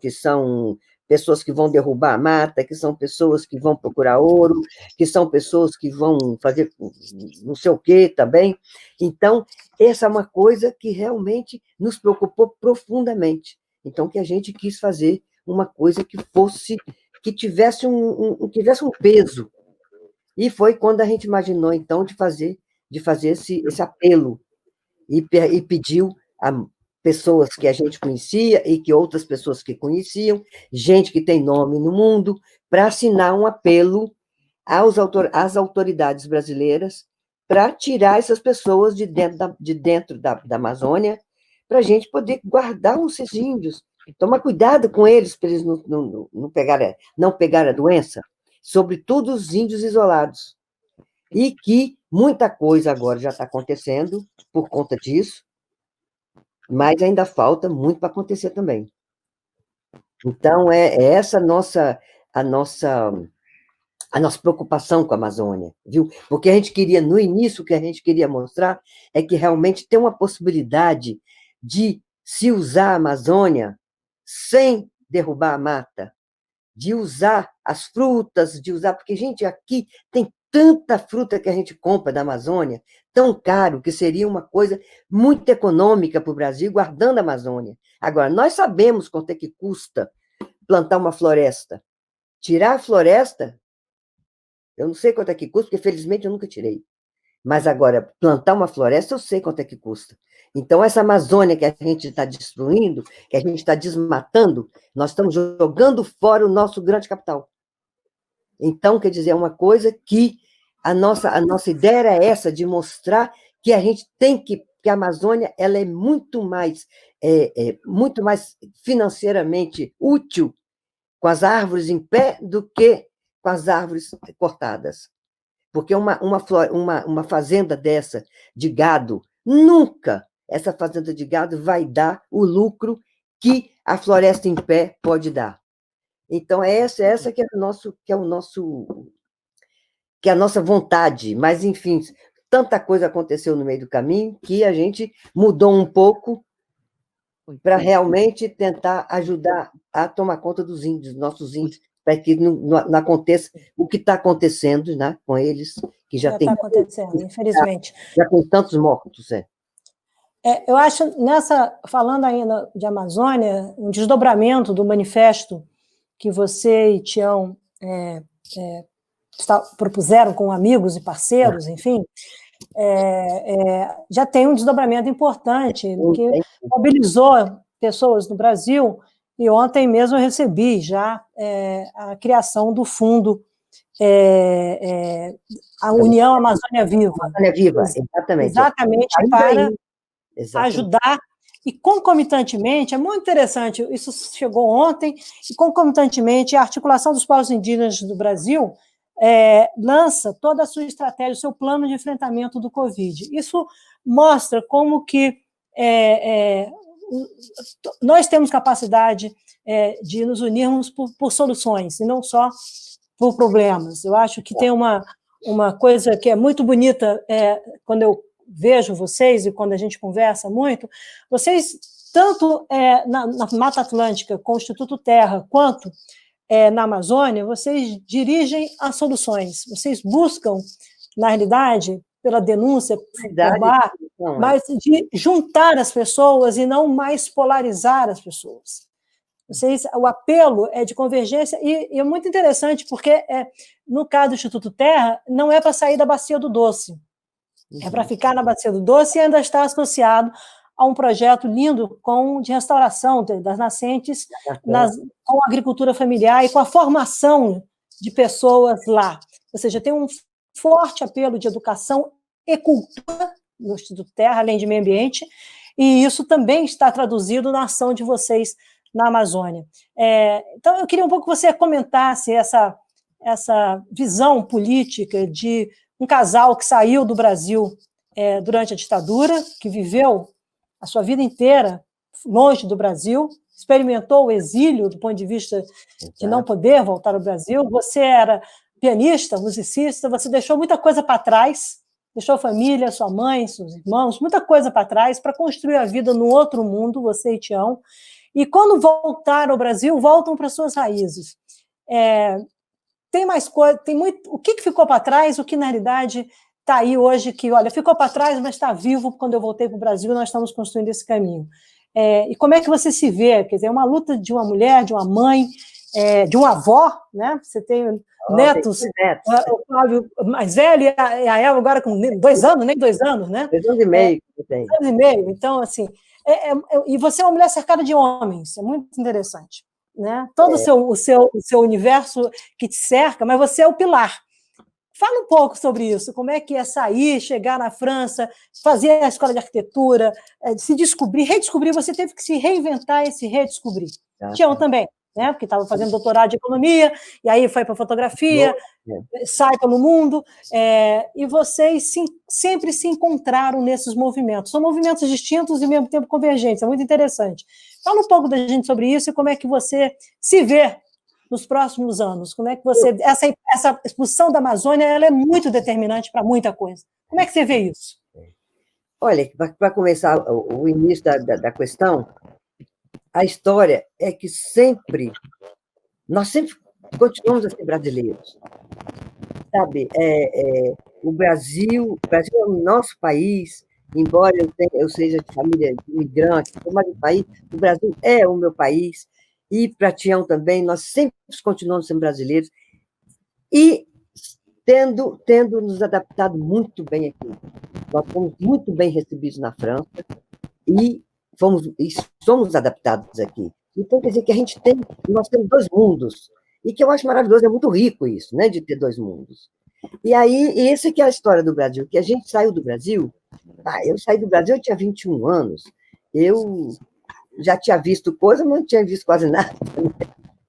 pessoas que vão derrubar a mata, que são pessoas que vão procurar ouro, que são pessoas que vão fazer não sei o quê também. Então, essa é uma coisa que realmente nos preocupou profundamente. Então, que a gente quis fazer uma coisa que tivesse um peso. E foi quando a gente imaginou, então, de fazer esse apelo e pediu a pessoas que a gente conhecia e que outras pessoas que conheciam, gente que tem nome no mundo, para assinar um apelo às autoridades brasileiras para tirar essas pessoas de dentro da Amazônia, para a gente poder guardar esses índios, tomar cuidado com eles, para eles não pegarem a doença, sobretudo os índios isolados. E que muita coisa agora já está acontecendo por conta disso, mas ainda falta muito para acontecer também. Então, é essa a nossa preocupação com a Amazônia, viu? Porque no início, o que a gente queria mostrar é que realmente tem uma possibilidade de se usar a Amazônia sem derrubar a mata, de usar as frutas, porque, gente, aqui tem tanta fruta que a gente compra da Amazônia, tão caro, que seria uma coisa muito econômica para o Brasil, guardando a Amazônia. Agora, nós sabemos quanto é que custa plantar uma floresta. Tirar a floresta, eu não sei quanto é que custa, porque, felizmente, eu nunca tirei. Mas, agora, plantar uma floresta, eu sei quanto é que custa. Então, essa Amazônia que a gente está destruindo, que a gente está desmatando, nós estamos jogando fora o nosso grande capital. Então, quer dizer, é uma coisa que a nossa ideia era essa, de mostrar que a gente que a Amazônia ela é muito mais financeiramente útil com as árvores em pé do que com as árvores cortadas. Porque uma fazenda dessa de gado, nunca essa fazenda de gado vai dar o lucro que a floresta em pé pode dar. Então, essa que é a nossa vontade. Mas, enfim, tanta coisa aconteceu no meio do caminho que a gente mudou um pouco para realmente tentar ajudar a tomar conta dos índios, nossos índios, para que não aconteça o que está acontecendo, né, com eles, que Já está acontecendo, infelizmente. Já tem tantos mortos. Eu acho, falando ainda de Amazônia, um desdobramento do manifesto que você e Tião propuseram com amigos e parceiros, enfim, já tem um desdobramento importante, que mobilizou pessoas no Brasil, e ontem mesmo eu recebi já a criação do fundo a União Amazônia Viva. Amazônia Viva, exatamente. Exatamente para ajudar, e concomitantemente, é muito interessante, isso chegou ontem, e concomitantemente a Articulação dos Povos Indígenas do Brasil lança toda a sua estratégia, o seu plano de enfrentamento do Covid. Isso mostra como que nós temos capacidade de nos unirmos por soluções, e não só por problemas. Eu acho que tem uma coisa que é muito bonita, quando eu vejo vocês e quando a gente conversa muito, vocês, tanto na Mata Atlântica, com o Instituto Terra, quanto na Amazônia, vocês dirigem as soluções, vocês buscam, na realidade, pela denúncia, formar, mas de juntar as pessoas e não mais polarizar as pessoas. O apelo é de convergência, e é muito interessante, porque, no caso do Instituto Terra, não é para sair da Bacia do Doce, é para ficar na Bacia do Doce e ainda está associado a um projeto lindo de restauração das nascentes, com a agricultura familiar e com a formação de pessoas lá. Ou seja, tem um forte apelo de educação e cultura no Instituto Terra, além de meio ambiente, e isso também está traduzido na ação de vocês na Amazônia. Então, eu queria um pouco que você comentasse essa visão política de um casal que saiu do Brasil durante a ditadura, que viveu a sua vida inteira longe do Brasil, experimentou o exílio do ponto de vista de não poder voltar ao Brasil. Você era pianista, musicista, você deixou muita coisa para trás, deixou a família, sua mãe, seus irmãos, muita coisa para trás para construir a vida no outro mundo, você e Tião. E quando voltaram ao Brasil, voltam para suas raízes. Tem mais coisa, tem muito. O que ficou para trás, o que na realidade está aí hoje, que, olha, ficou para trás, mas está vivo. Quando eu voltei para o Brasil, nós estamos construindo esse caminho. E como é que você se vê? Quer dizer, é uma luta de uma mulher, de uma mãe, de uma avó, né? Você tem netos, o Flávio mais velho, e a Eva agora com 2 anos, nem 2 anos, né? 2 anos e meio. 2 anos e meio. Então, assim, e você é uma mulher cercada de homens, é muito interessante, né? Todo o seu universo que te cerca, mas você é o pilar. Fala um pouco sobre isso, como é que é sair, chegar na França, fazer a escola de arquitetura, se descobrir, redescobrir, você teve que se reinventar e se redescobrir. Tião também, né? Porque estava fazendo doutorado de economia, e aí foi para fotografia, sai pelo mundo, e vocês sempre se encontraram nesses movimentos. São movimentos distintos e, ao mesmo tempo, convergentes, é muito interessante. Fala um pouco da gente sobre isso e como é que você se vê nos próximos anos. Como é que você... Essa expulsão da Amazônia, ela é muito determinante para muita coisa. Como é que você vê isso? Olha, para começar o início da questão, a história é que nós sempre continuamos a ser brasileiros, sabe? O Brasil é o nosso país, embora eu seja de família de imigrante, mas o Brasil é o meu país, e para Tião também, nós sempre continuamos sendo brasileiros, e tendo nos adaptado muito bem aqui. Nós fomos muito bem recebidos na França, e somos adaptados aqui. Então, quer dizer que nós temos 2 mundos, e que eu acho maravilhoso, é muito rico isso, né, de ter 2 mundos. E aí, essa que é a história do Brasil, que a gente saiu do Brasil, eu saí do Brasil, eu tinha 21 anos, eu já tinha visto coisa, mas não tinha visto quase nada, né,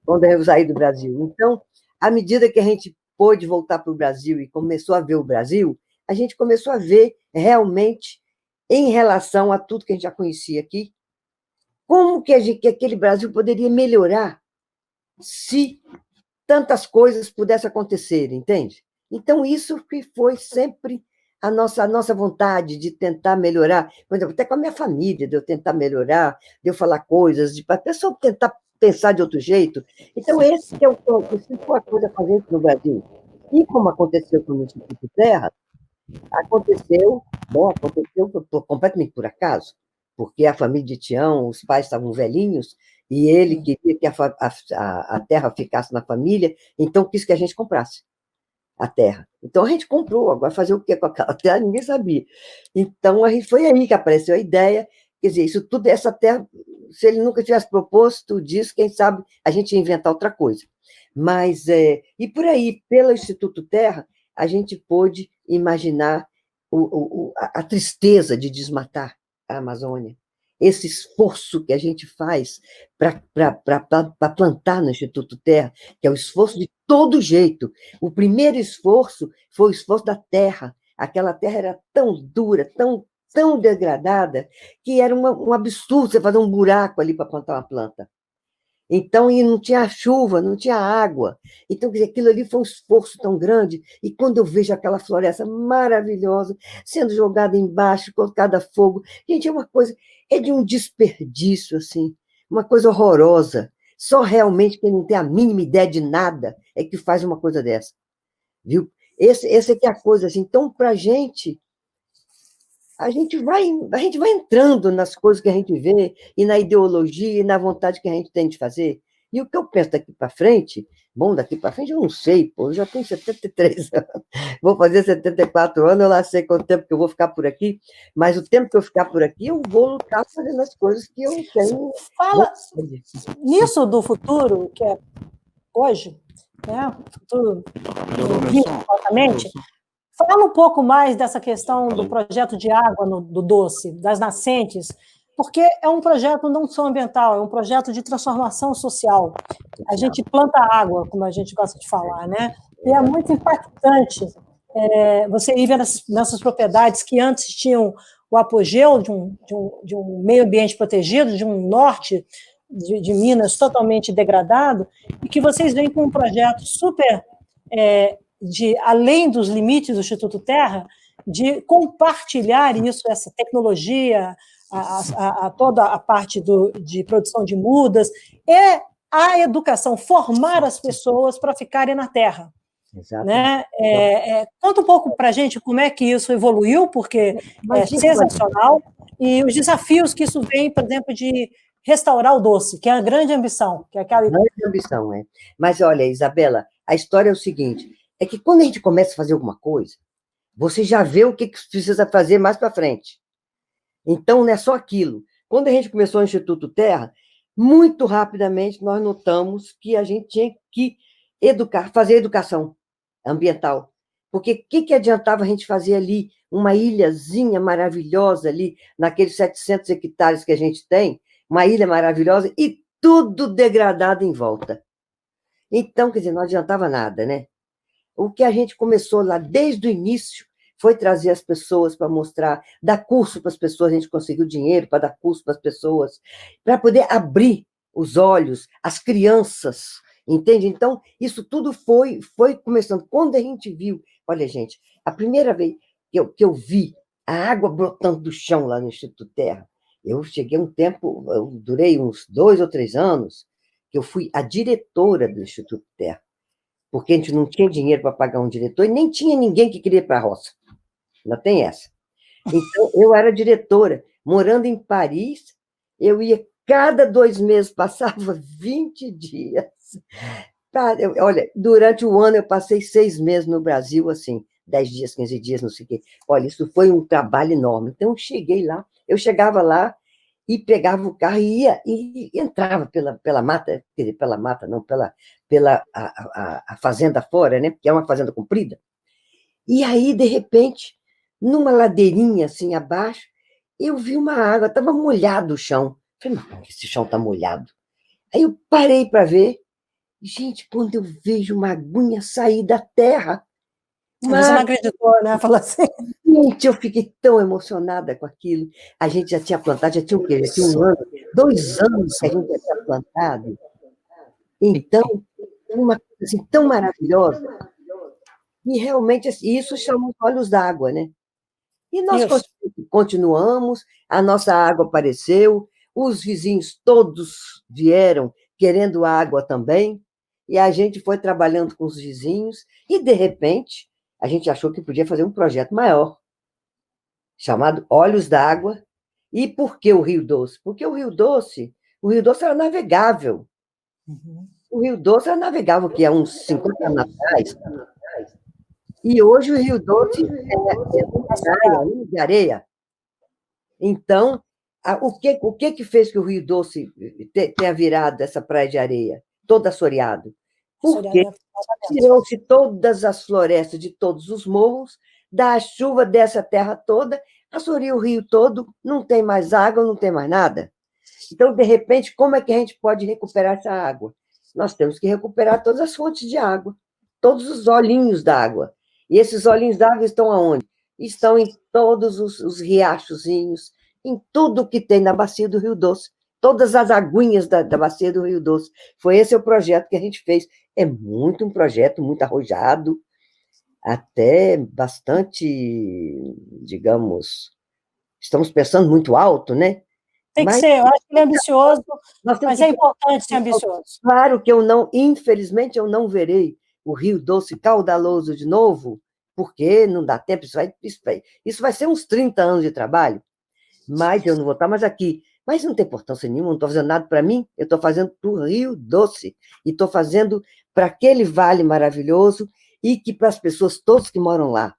quando eu saí do Brasil. Então, à medida que a gente pôde voltar para o Brasil e começou a ver o Brasil, a gente começou a ver realmente, em relação a tudo que a gente já conhecia aqui, como que aquele Brasil poderia melhorar se tantas coisas pudessem acontecer, entende? Então, isso que foi sempre a nossa vontade de tentar melhorar, por exemplo, até com a minha família, de eu tentar melhorar, de eu falar coisas, de a pessoa tentar pensar de outro jeito. Então, esse que é se for a coisa a fazer isso no Brasil. E como aconteceu com o Instituto Terra, aconteceu completamente por acaso, porque a família de Tião, os pais estavam velhinhos, e ele queria que a terra ficasse na família, então quis que a gente comprasse a terra. Então a gente comprou, agora fazer o quê com aquela terra, ninguém sabia. Então foi aí que apareceu a ideia, quer dizer, isso tudo, essa terra, se ele nunca tivesse proposto disso, quem sabe a gente ia inventar outra coisa. Mas, e por aí, pelo Instituto Terra, a gente pôde imaginar a tristeza de desmatar a Amazônia, esse esforço que a gente faz para plantar no Instituto Terra, que é o esforço de todo jeito. O primeiro esforço foi o esforço da terra. Aquela terra era tão dura, tão degradada, que era um absurdo você fazer um buraco ali para plantar uma planta. Então, e não tinha chuva, não tinha água. Então, quer dizer, aquilo ali foi um esforço tão grande. E quando eu vejo aquela floresta maravilhosa sendo jogada embaixo, colocada a fogo, gente, é uma coisa, é de um desperdício, assim, uma coisa horrorosa. Só realmente quem não tem a mínima ideia de nada é que faz uma coisa dessa, viu? Essa é que é a coisa, assim. Então, para a gente vai entrando nas coisas que a gente vê, e na ideologia, e na vontade que a gente tem de fazer. E o que eu penso daqui para frente, bom, daqui para frente eu não sei, pô, eu já tenho 73 anos, vou fazer 74 anos, eu lá sei quanto tempo que eu vou ficar por aqui, mas o tempo que eu ficar por aqui, eu vou lutar fazendo as coisas que eu tenho. Fala nisso do futuro, que é hoje, né? Futuro remotamente. Fala um pouco mais dessa questão do projeto de água do Doce, das nascentes, porque é um projeto não só ambiental, é um projeto de transformação social. A gente planta água, como a gente gosta de falar, né? E é muito impactante você ir ver nessas propriedades que antes tinham o apogeu de um meio ambiente protegido, de um norte de Minas totalmente degradado, e que vocês vêm com um projeto super além dos limites do Instituto Terra, de compartilhar isso, essa tecnologia, toda a parte de produção de mudas, é a educação, formar as pessoas para ficarem na Terra. Né? Conta um pouco para a gente como é que isso evoluiu, porque é sensacional, e os desafios que isso vem, por exemplo, de restaurar o Doce, que é a grande ambição. Que é aquela... Grande ambição, é. Mas olha, Isabela, a história é o seguinte, é que quando a gente começa a fazer alguma coisa, você já vê o que precisa fazer mais para frente. Então, não é só aquilo. Quando a gente começou o Instituto Terra, muito rapidamente nós notamos que a gente tinha que fazer educação ambiental. Porque o que adiantava a gente fazer ali uma ilhazinha maravilhosa ali, naqueles 700 hectares que a gente tem, uma ilha maravilhosa e tudo degradado em volta. Então, quer dizer, não adiantava nada, né? O que a gente começou lá desde o início foi trazer as pessoas para mostrar, dar curso para as pessoas, a gente conseguiu dinheiro para dar curso para as pessoas, para poder abrir os olhos, as crianças, entende? Então, isso tudo foi começando. Quando a gente viu, olha, gente, a primeira vez que eu vi a água brotando do chão lá no Instituto Terra, eu cheguei um tempo, eu durei uns 2 ou 3 anos, que eu fui a diretora do Instituto Terra, porque a gente não tinha dinheiro para pagar um diretor e nem tinha ninguém que queria ir para a roça. Ainda tem essa. Então, eu era diretora. Morando em Paris, eu ia cada 2 meses, passava 20 dias. Olha, durante o ano eu passei 6 meses no Brasil, assim, 10 dias, 15 dias, não sei o quê. Olha, isso foi um trabalho enorme. Então, eu chegava lá e pegava o carro e ia e entrava pela mata, quer dizer, pela mata, não, pela a fazenda fora, né? Porque é uma fazenda comprida. E aí, de repente, numa ladeirinha assim abaixo, eu vi uma água, estava molhado o chão. Falei, mas como que esse chão está molhado? Aí eu parei para ver. Gente, quando eu vejo uma aguinha sair da terra. Você não acreditou, né? Falou assim. Gente, eu fiquei tão emocionada com aquilo. A gente já tinha plantado, já tinha o quê? Já tinha 1 ano, 2 anos que a gente já tinha plantado. Então, é uma coisa assim, tão maravilhosa, e realmente isso chama os olhos d'água, né? E nós Isso. continuamos, a nossa água apareceu, os vizinhos todos vieram querendo água também, e a gente foi trabalhando com os vizinhos, e, de repente, a gente achou que podia fazer um projeto maior, chamado Olhos d'Água. E por que o Rio Doce? Porque o Rio Doce era navegável. Uhum. O Rio Doce era navegável, que há uns 50 anos atrás, e hoje o Rio Doce é uma praia, né, de areia. Então, o que fez que o Rio Doce tenha virado essa praia de areia, todo assoreado? Porque tirou-se todas as florestas de todos os morros, da chuva dessa terra toda, assoreou o rio todo, não tem mais água, não tem mais nada. Então, de repente, como é que a gente pode recuperar essa água? Nós temos que recuperar todas as fontes de água, todos os olhinhos d'água. E esses olhinhos d'água estão aonde? Estão em todos os riachozinhos, em tudo que tem na bacia do Rio Doce, todas as aguinhas da bacia do Rio Doce. Foi esse o projeto que a gente fez. É muito um projeto muito arrojado, até bastante, digamos, estamos pensando muito alto, né? Tem que Mas ser, eu acho que ele é ambicioso, nós temos mas é que importante ser ambicioso. claro que eu não, infelizmente, eu não verei o Rio Doce caudaloso de novo, porque não dá tempo, isso vai ser uns 30 anos de trabalho, mas eu não vou estar mais aqui. Mas não tem importância nenhuma, não estou fazendo nada para mim, eu estou fazendo para o Rio Doce, e estou fazendo para aquele vale maravilhoso e que para as pessoas todas que moram lá.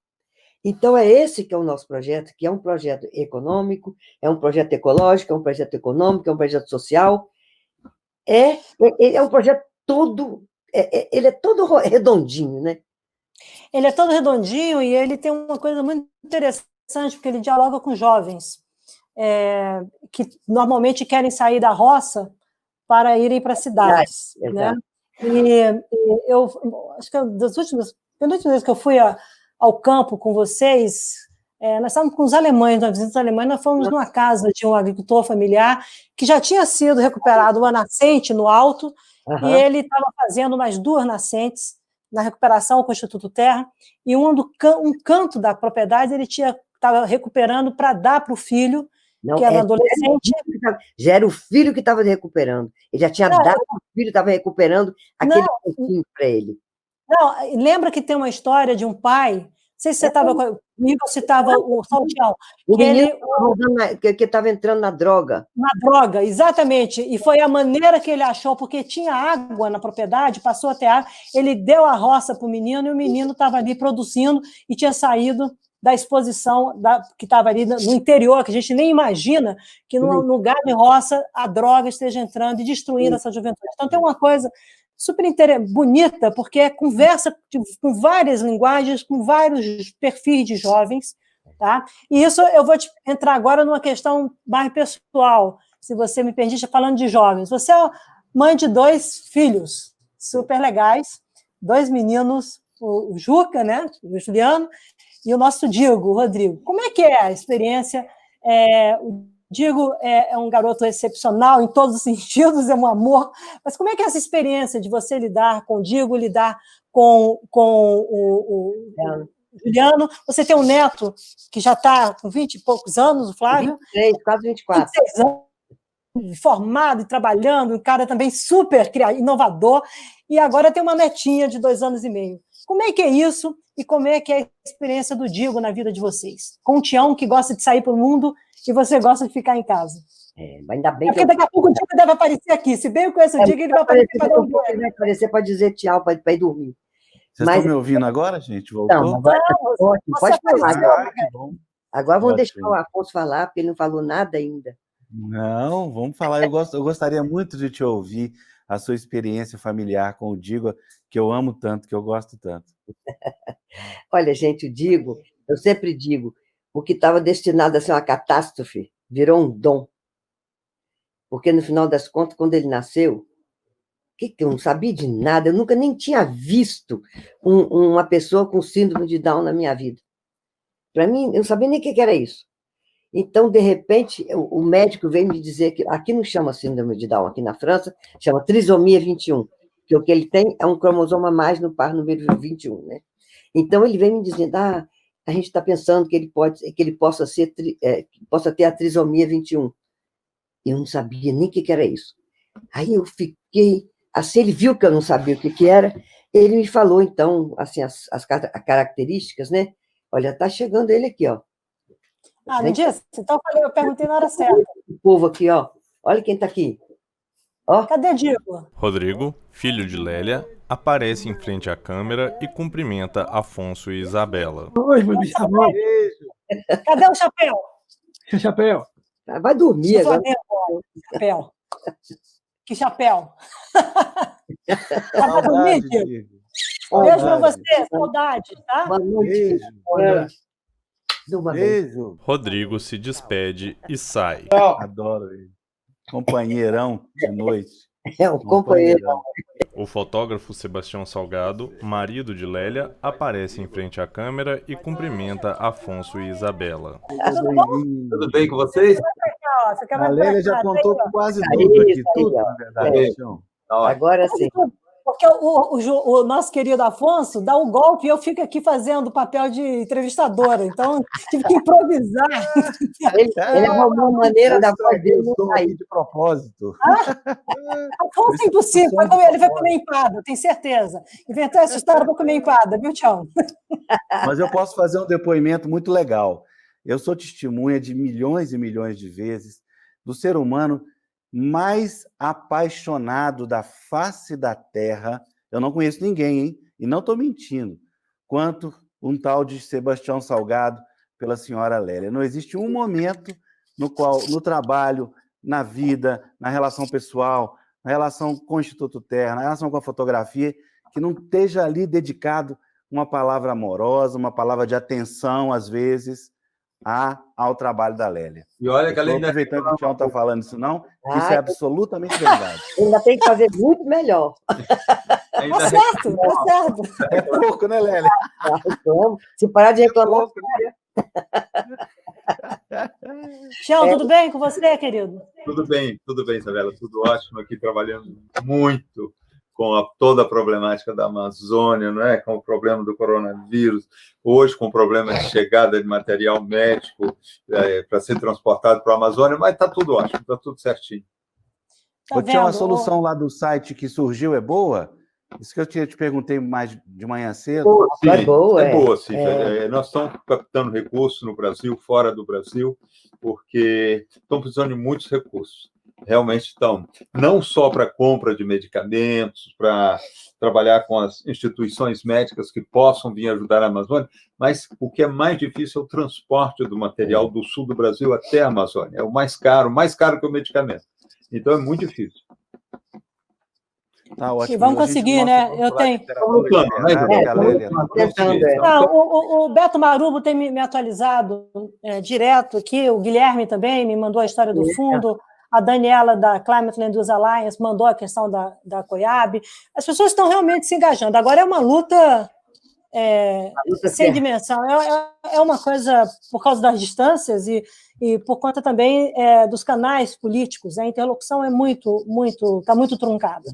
Então, é esse que é o nosso projeto, que é um projeto econômico, é um projeto ecológico, é um projeto econômico, é um projeto social, é um projeto todo, ele é todo redondinho, né? Ele é todo redondinho e ele tem uma coisa muito interessante, porque ele dialoga com jovens que normalmente querem sair da roça para irem para cidades, né? E eu acho que das últimas vezes que eu fui ao campo com vocês, nós estávamos com os alemães, na visita alemã, nós fomos numa casa de um agricultor familiar que já tinha sido recuperado uma nascente no alto, e ele estava fazendo mais 2 nascentes na recuperação com o Instituto Terra, e um canto da propriedade ele estava recuperando para dar para o filho, não, que era adolescente. Já era o filho que estava recuperando. Ele já tinha dado para o filho, estava recuperando aquele pouquinho para ele. Não, lembra que tem uma história de um pai, não sei se você estava comigo ou se estava o Saltião. O menino que estava entrando na droga. Na droga, exatamente. E foi a maneira que ele achou, porque tinha água na propriedade, passou a ter água, ele deu a roça para o menino, e o menino estava ali produzindo e tinha saído da exposição que estava ali no interior, que a gente nem imagina que num lugar de roça a droga esteja entrando e destruindo essa juventude. Então tem uma coisa super bonita, porque é conversa com várias linguagens, com vários perfis de jovens, tá? E isso eu vou entrar agora numa questão mais pessoal, se você me permite, falando de jovens. Você é mãe de 2 filhos super legais, 2 meninos, o Juca, né, o Juliano, e o nosso Diego, o Rodrigo. Como é que é a experiência? O Diego é um garoto excepcional em todos os sentidos, é um amor, mas como é que é essa experiência de você lidar com o Diego, lidar com o Juliano? Você tem um neto que já está com 20 e poucos anos, o Flávio? 23, quase 24. 26 anos, formado e trabalhando, um cara também super inovador, e agora tem uma netinha de 2 anos e meio. Como é que é isso e como é que é a experiência do Diego na vida de vocês? Com o Tião, que gosta de sair para o mundo e você gosta de ficar em casa. Ainda bem porque daqui a pouco o Diego deve aparecer aqui. Se bem eu conheço o Diego, ele vai aparecer para dar um ele vai aparecer para dizer tchau, para ir dormir. Vocês estão me ouvindo agora, gente? Voltou? Não, agora ótimo, pode falar. Que bom. Agora vamos deixar o Afonso falar, porque ele não falou nada ainda. Não, vamos falar. Eu gostaria muito de te ouvir a sua experiência familiar com o Diego, que eu amo tanto, que eu gosto tanto. Olha, gente, eu sempre digo, o que estava destinado a ser uma catástrofe virou um dom. Porque, no final das contas, quando ele nasceu, que eu não sabia de nada, eu nunca nem tinha visto uma pessoa com síndrome de Down na minha vida. Para mim, eu não sabia nem o que era isso. Então, de repente, o médico veio me dizer que aqui não chama síndrome de Down, aqui na França chama trissomia 21. que o que ele tem é um cromosoma a mais no par número 21, né? Então, ele vem me dizendo, a gente está pensando que ele possa ter a trisomia 21. Eu não sabia nem o que era isso. Aí eu fiquei, assim, ele viu que eu não sabia o que era, ele me falou, então, assim, as características, né? Olha, está chegando ele aqui, ó. Me disse? Então eu perguntei na hora certa. O povo aqui, ó. Olha quem está aqui. Ó. Cadê Diego? Rodrigo, filho de Lélia, aparece em frente à câmera e cumprimenta Afonso e Isabela. Oi, meu bisavô. Cadê o chapéu? Seu chapéu. Vai dormir agora. Chapéu. Que chapéu? Vai dormir, Diego? Beijo pra você, saudade, tá? Boa noite. Beijo. Rodrigo se despede e sai. Adoro ele. Companheirão de noite. É um companheiro. O fotógrafo Sebastião Salgado, marido de Lélia, aparece em frente à câmera e cumprimenta Afonso e Isabela. Tudo bem com vocês? A Lélia já contou quase tudo aqui, tudo, na verdade. Agora sim. Porque o nosso querido Afonso dá um golpe e eu fico aqui fazendo o papel de entrevistadora, então tive que improvisar. Ele arrumou uma maneira da voz dele não sair. De propósito. Afonso é impossível, ele vai comer empada, tenho certeza. Inventou essa história para comer empada, viu, Tião? Mas eu posso fazer um depoimento muito legal. Eu sou testemunha de milhões e milhões de vezes do ser humano mais apaixonado da face da Terra, eu não conheço ninguém, hein? E não estou mentindo, quanto um tal de Sebastião Salgado pela senhora Lélia. Não existe um momento no qual, no trabalho, na vida, na relação pessoal, na relação com o Instituto Terra, na relação com a fotografia, que não esteja ali dedicado uma palavra amorosa, uma palavra de atenção, às vezes, ao trabalho da Lélia. E olha que além da... aproveitando que o Tião está falando isso, não, isso é absolutamente verdade. Ainda tem que fazer muito melhor. Tá certo, tá certo. É pouco, né, Lélia? Se parar de reclamar. Tião, tudo bem com você, querido? Tudo bem, Isabela, tudo ótimo aqui, trabalhando muito com toda a problemática da Amazônia, não é? Com o problema do coronavírus, hoje com o problema de chegada de material médico para ser transportado para a Amazônia, mas está tudo ótimo, está tudo certinho. Tinha uma solução lá do site que surgiu, é boa? Isso que eu te perguntei mais de manhã cedo. Sim, é boa, sim. Nós estamos captando recursos no Brasil, fora do Brasil, porque estão precisando de muitos recursos. Realmente estão, não só para compra de medicamentos, para trabalhar com as instituições médicas que possam vir ajudar a Amazônia, mas o que é mais difícil é o transporte do material do sul do Brasil até a Amazônia. É o mais caro que o medicamento. Então, é muito difícil. Tá ótimo. E vamos conseguir, né? Eu tenho. O Beto Marubo tem me atualizado direto aqui, o Guilherme também me mandou a história do fundo. A Daniela, da Climate Land Use Alliance, mandou a questão da COIAB. As pessoas estão realmente se engajando. Agora é uma luta sem dimensão. É uma coisa, por causa das distâncias e por conta também dos canais políticos. A interlocução está muito truncada.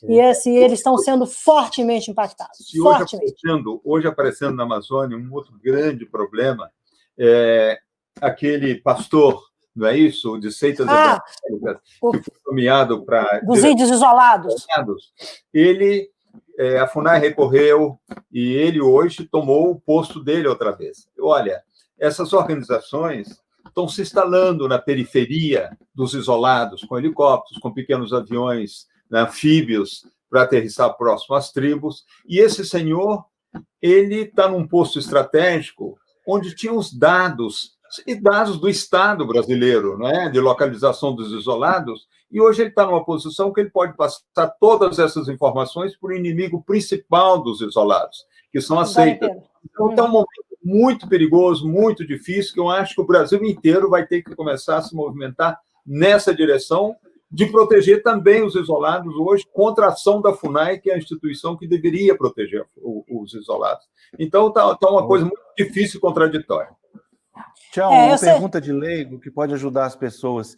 E eles estão sendo fortemente impactados. Hoje aparecendo na Amazônia, um outro grande problema é aquele pastor, não é isso? De seitas evangélicas, que foi nomeado para... Dos índios isolados. A FUNAI recorreu e ele hoje tomou o posto dele outra vez. Olha, essas organizações estão se instalando na periferia dos isolados, com helicópteros, com pequenos aviões, anfíbios, para aterrissar próximo às tribos. E esse senhor, ele está num posto estratégico onde tinha os dados do Estado brasileiro, né, de localização dos isolados, e hoje ele está numa posição que ele pode passar todas essas informações para o inimigo principal dos isolados, que são as seitas. Então, é um momento muito perigoso, muito difícil, que eu acho que o Brasil inteiro vai ter que começar a se movimentar nessa direção de proteger também os isolados hoje contra a ação da FUNAI, que é a instituição que deveria proteger os isolados. Então, está uma coisa muito difícil e contraditória. Tião, uma pergunta de leigo que pode ajudar as pessoas.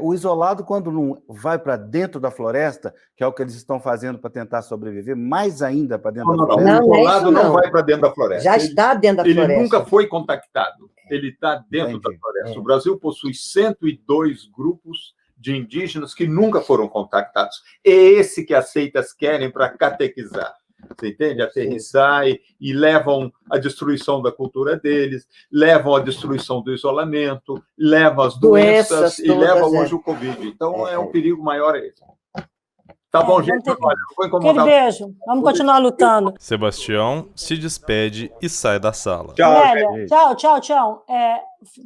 O isolado, quando não vai para dentro da floresta, que é o que eles estão fazendo para tentar sobreviver, mais ainda para dentro da floresta? O isolado não vai para dentro da floresta. Já está dentro da floresta. Ele nunca foi contactado. Ele está dentro da floresta. O Brasil possui 102 grupos de indígenas que nunca foram contactados. É esse que as seitas querem para catequizar. Você entende? Aterrissar e levam à destruição da cultura deles, levam à destruição do isolamento, levam as doenças e levam hoje o Covid. Então, é um perigo maior esse. Tá bom, gente? Olha, não vou incomodar. Aquele beijo. Vamos continuar lutando. Sebastião se despede e sai da sala. Tchau.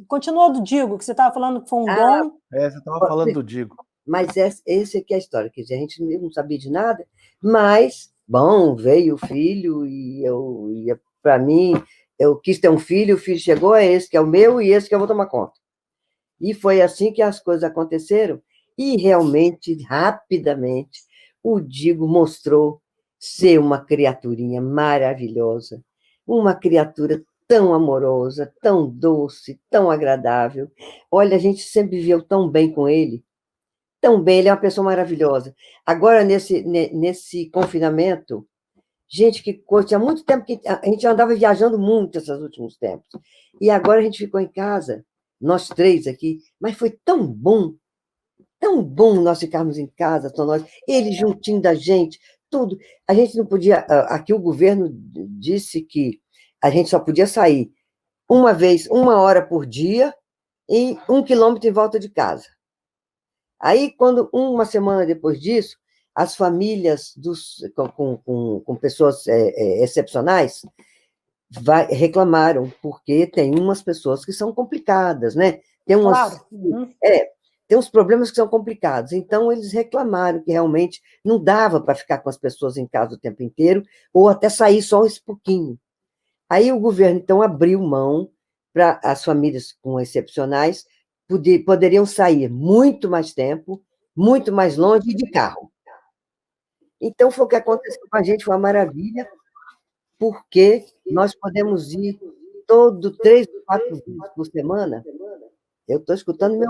Continua do Digo, que você estava falando que foi um dom. Você estava falando do Digo. Mas esse aqui é a história. Quer dizer, a gente não sabia de nada, mas... Bom, veio o filho e para mim, eu quis ter um filho, o filho chegou, é esse que é o meu e esse que eu vou tomar conta. E foi assim que as coisas aconteceram e realmente, rapidamente, o Digo mostrou ser uma criaturinha maravilhosa, uma criatura tão amorosa, tão doce, tão agradável. Olha, a gente sempre viveu tão bem com ele. Tão bem, ele é uma pessoa maravilhosa. Agora, nesse confinamento, gente, que coisa, tinha muito tempo que a gente andava viajando muito esses últimos tempos. E agora a gente ficou em casa, nós três aqui, mas foi tão bom nós ficarmos em casa, nós, ele juntinho da gente, tudo. A gente não podia, aqui o governo disse que a gente só podia sair uma vez, 1 hora por dia, e 1 quilômetro em volta de casa. Aí, quando uma semana depois disso, as famílias com pessoas excepcionais reclamaram, porque tem umas pessoas que são complicadas, né? Tem uns problemas que são complicados. Então, eles reclamaram que realmente não dava para ficar com as pessoas em casa o tempo inteiro, ou até sair só esse pouquinho. Aí o governo, então, abriu mão para as famílias com excepcionais poderiam sair muito mais tempo, muito mais longe e de carro. Então, foi o que aconteceu com a gente, foi uma maravilha, porque nós podemos ir 3 ou 4 vezes por semana. Eu estou escutando meu...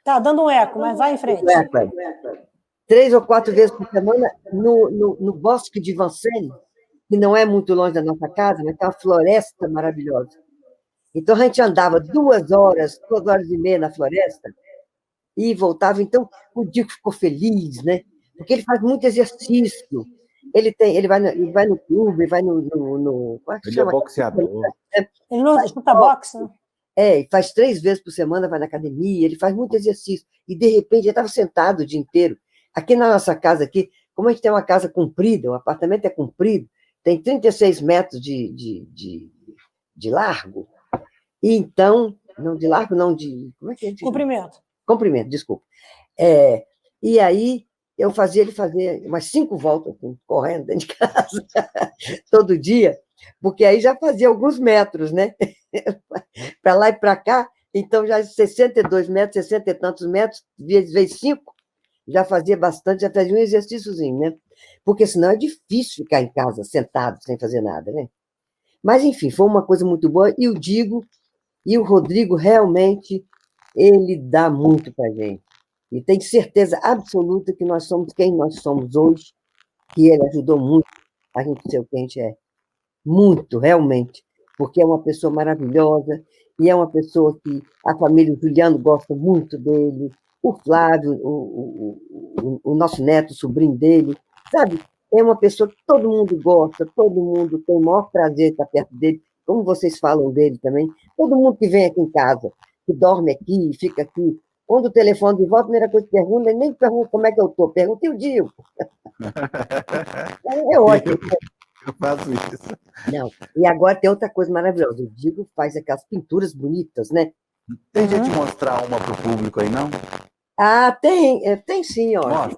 Tá dando um eco, mas vai em frente. 3 ou 4 vezes por semana no Bosque de Vincennes, que não é muito longe da nossa casa, mas tem uma floresta maravilhosa. Então, a gente andava 2 horas, 2 horas e meia na floresta e voltava. Então, o Dico ficou feliz, né? Porque ele faz muito exercício. Ele vai no clube, vai no como é que chama? Ele é boxeador. Ele não escuta boxe, né? E faz 3 vezes por semana, vai na academia, ele faz muito exercício. E, de repente, ele estava sentado o dia inteiro. Aqui na nossa casa, como a gente tem uma casa comprida, o apartamento é comprido, tem 36 metros de largo. E então, não de largo, não de... Como é que é? Comprimento. Comprimento, desculpa. E aí, ele fazia umas 5 voltas, assim, correndo dentro de casa, todo dia, porque aí já fazia alguns metros, né? Para lá e para cá, então já 62 metros, 60 e tantos metros, vezes 5, já fazia bastante, já fazia um exercíciozinho, né? Porque senão é difícil ficar em casa, sentado, sem fazer nada, né? Mas, enfim, foi uma coisa muito boa, e o Rodrigo, realmente, ele dá muito para a gente. E tem certeza absoluta que nós somos quem nós somos hoje, que ele ajudou muito a gente ser o que a gente é. Muito, realmente. Porque é uma pessoa maravilhosa, e é uma pessoa que a família, o Juliano, gosta muito dele, o Flávio, o nosso neto, o sobrinho dele, sabe? É uma pessoa que todo mundo gosta, todo mundo tem o maior prazer de estar perto dele, como vocês falam dele também. Todo mundo que vem aqui em casa, que dorme aqui, fica aqui, quando o telefone de volta, a primeira coisa que pergunta, ele nem pergunta como é que eu estou, pergunta e o Digo. É ótimo. Eu faço isso. Não. E agora tem outra coisa maravilhosa, o Digo faz aquelas pinturas bonitas, né? Tem jeito de mostrar uma para o público aí, não? Tem sim, ó.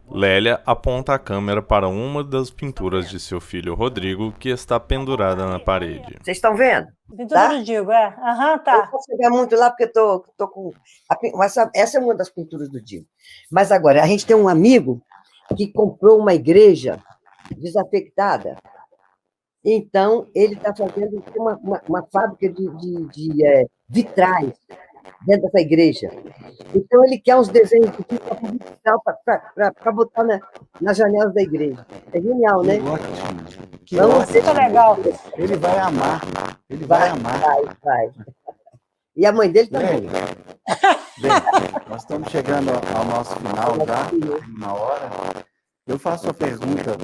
Lélia aponta a câmera para uma das pinturas de seu filho Rodrigo, que está pendurada na parede. Vocês estão vendo? Pintura do Digo, tá. Eu não posso chegar muito lá, porque eu tô com... Essa é uma das pinturas do Digo. Mas agora, a gente tem um amigo que comprou uma igreja desafectada, Então, ele está fazendo uma fábrica de vitrais dentro dessa igreja. Então, ele quer uns desenhos para botar nas janelas da igreja. É genial, né? Ótimo. Que Vamos ótimo. Muito legal. Ele vai amar. Ele vai amar. Vai. E a mãe dele também. Bem, nós estamos chegando ao nosso final já, uma hora. Eu faço a pergunta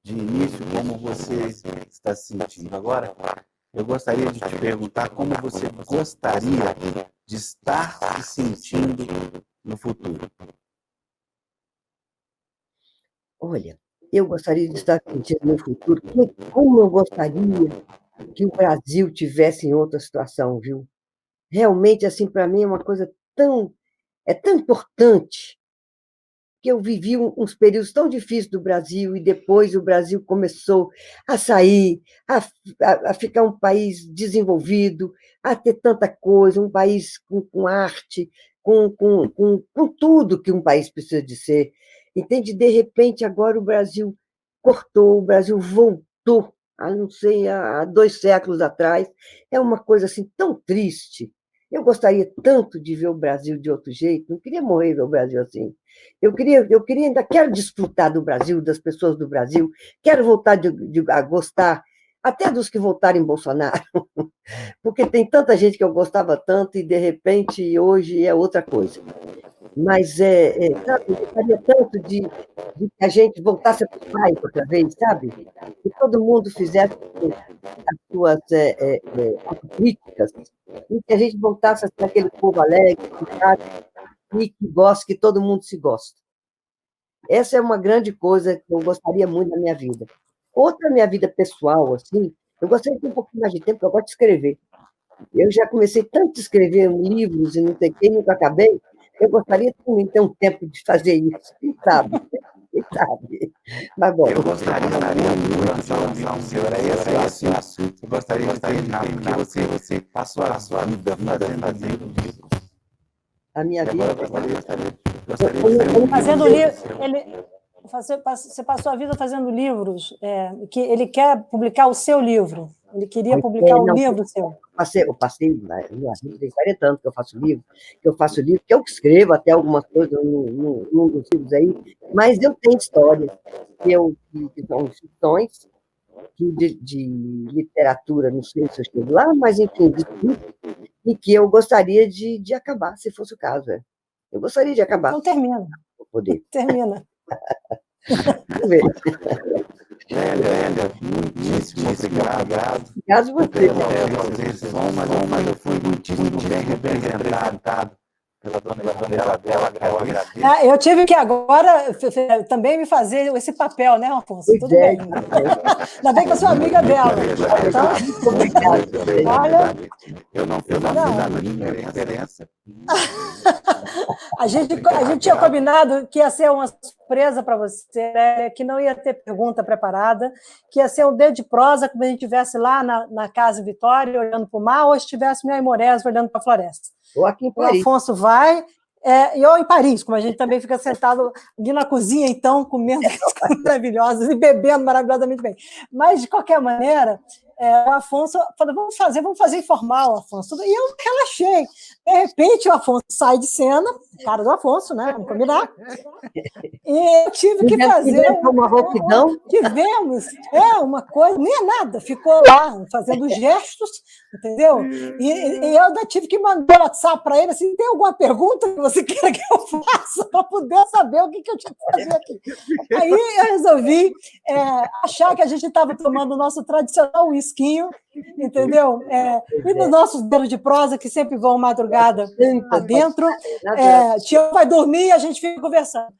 de início, como você está se sentindo agora. Eu gostaria de te perguntar como você gostaria de estar se sentindo no futuro. Olha, eu gostaria de estar sentindo no futuro, como eu gostaria que o Brasil tivesse em outra situação, viu? Realmente, assim, para mim é uma coisa tão importante, que eu vivi uns períodos tão difíceis do Brasil, e depois o Brasil começou a sair, a ficar um país desenvolvido, a ter tanta coisa, um país com arte, com tudo que um país precisa de ser. Entende? De repente, agora o Brasil cortou, o Brasil voltou, não sei, há 2 séculos atrás. É uma coisa assim tão triste. Eu gostaria tanto de ver o Brasil de outro jeito, não queria morrer ver o Brasil assim. Eu queria, ainda quero desfrutar do Brasil, das pessoas do Brasil, quero voltar a gostar, até dos que votaram em Bolsonaro, porque tem tanta gente que eu gostava tanto e, de repente, hoje é outra coisa. Mas, sabe, eu gostaria tanto de que a gente voltasse para o pai outra vez, sabe? Que todo mundo fizesse as suas autocríticas e que a gente voltasse a ser aquele povo alegre, e que gosta, que todo mundo se gosta. Essa é uma grande coisa que eu gostaria muito na minha vida. Outra minha vida pessoal, assim, eu gostaria de ter um pouquinho mais de tempo, porque eu gosto de escrever. Eu já comecei tanto a escrever livros e não sei o que, nunca acabei. Eu gostaria também de ter um tempo de fazer isso, quem sabe? Quem sabe? Mas, bom, Eu gostaria muito de lançar um livro, era esse o assunto. Eu gostaria de terminar, porque você passou a sua vida fazendo livros. a minha E vida... agora eu gostaria de ter um Fazendo livro. livro, você passou a vida fazendo livros, que ele quer publicar o seu livro. Ele queria publicar o livro seu. Eu passei, tem 40 anos que eu faço livro, que eu escrevo até algumas coisas num dos livros aí, mas eu tenho histórias que são ficções, de literatura, não sei se eu chego lá, mas enfim, de tudo, e que eu gostaria de acabar, se fosse o caso. Eu gostaria de acabar. Não termina. Poder. Termina. Vamos ver. Lélia, muitíssimo obrigado. Obrigado a você. Mas eu fui muitíssimo bem representado pela dona Bela. Eu tive que agora também me fazer esse papel, né, Afonso? Pois Tudo bem. Ainda bem que eu sou amiga dela. Então, olha, eu não fiz a mínima diferença. A gente tinha combinado que ia ser uma surpresa para você, né? Que não ia ter pergunta preparada, que ia ser um dedo de prosa, como a gente estivesse lá na Casa Vitória, olhando para o mar, ou estivesse em Aimorés, olhando para a floresta. Ou aqui em Paris. O Afonso vai, e eu em Paris, como a gente também fica sentado ali na cozinha, então, comendo coisas maravilhosas e bebendo maravilhosamente bem. Mas, de qualquer maneira, o Afonso falou, vamos fazer informal, Afonso. E eu relaxei. De repente, o Afonso sai de cena, cara do Afonso, né? Vamos combinar. E eu tive que fazer uma rouquidão. Tivemos, uma coisa, nem é nada, ficou lá fazendo gestos, entendeu? E eu ainda tive que mandar um WhatsApp para ele assim: tem alguma pergunta que você queira que eu faça para poder saber o que eu tinha que fazer aqui. Aí eu resolvi achar que a gente estava tomando o nosso tradicional whiskinho, entendeu? E dos nossos dedos de prosa, que sempre vão madrugada adentro. Tião vai dormir e a gente fica conversando.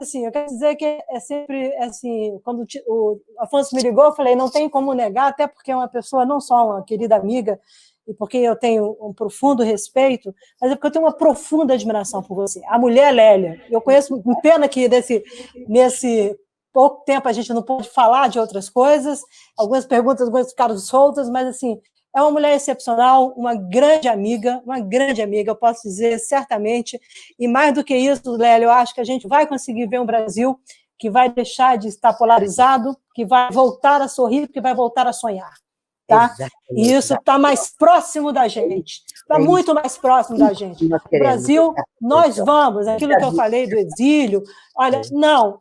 Assim, eu quero dizer que é sempre assim, quando o Afonso me ligou, eu falei, não tem como negar, até porque é uma pessoa, não só uma querida amiga, e porque eu tenho um profundo respeito, mas é porque eu tenho uma profunda admiração por você. A mulher Lélia, eu conheço, pena que nesse pouco tempo a gente não pode falar de outras coisas, algumas perguntas ficaram soltas, mas assim, é uma mulher excepcional, uma grande amiga, eu posso dizer certamente, e mais do que isso, Lélia, eu acho que a gente vai conseguir ver um Brasil que vai deixar de estar polarizado, que vai voltar a sorrir, que vai voltar a sonhar. Tá? E isso está mais próximo da gente, está muito mais próximo da gente. O Brasil, nós vamos, aquilo que eu falei do exílio, olha, não,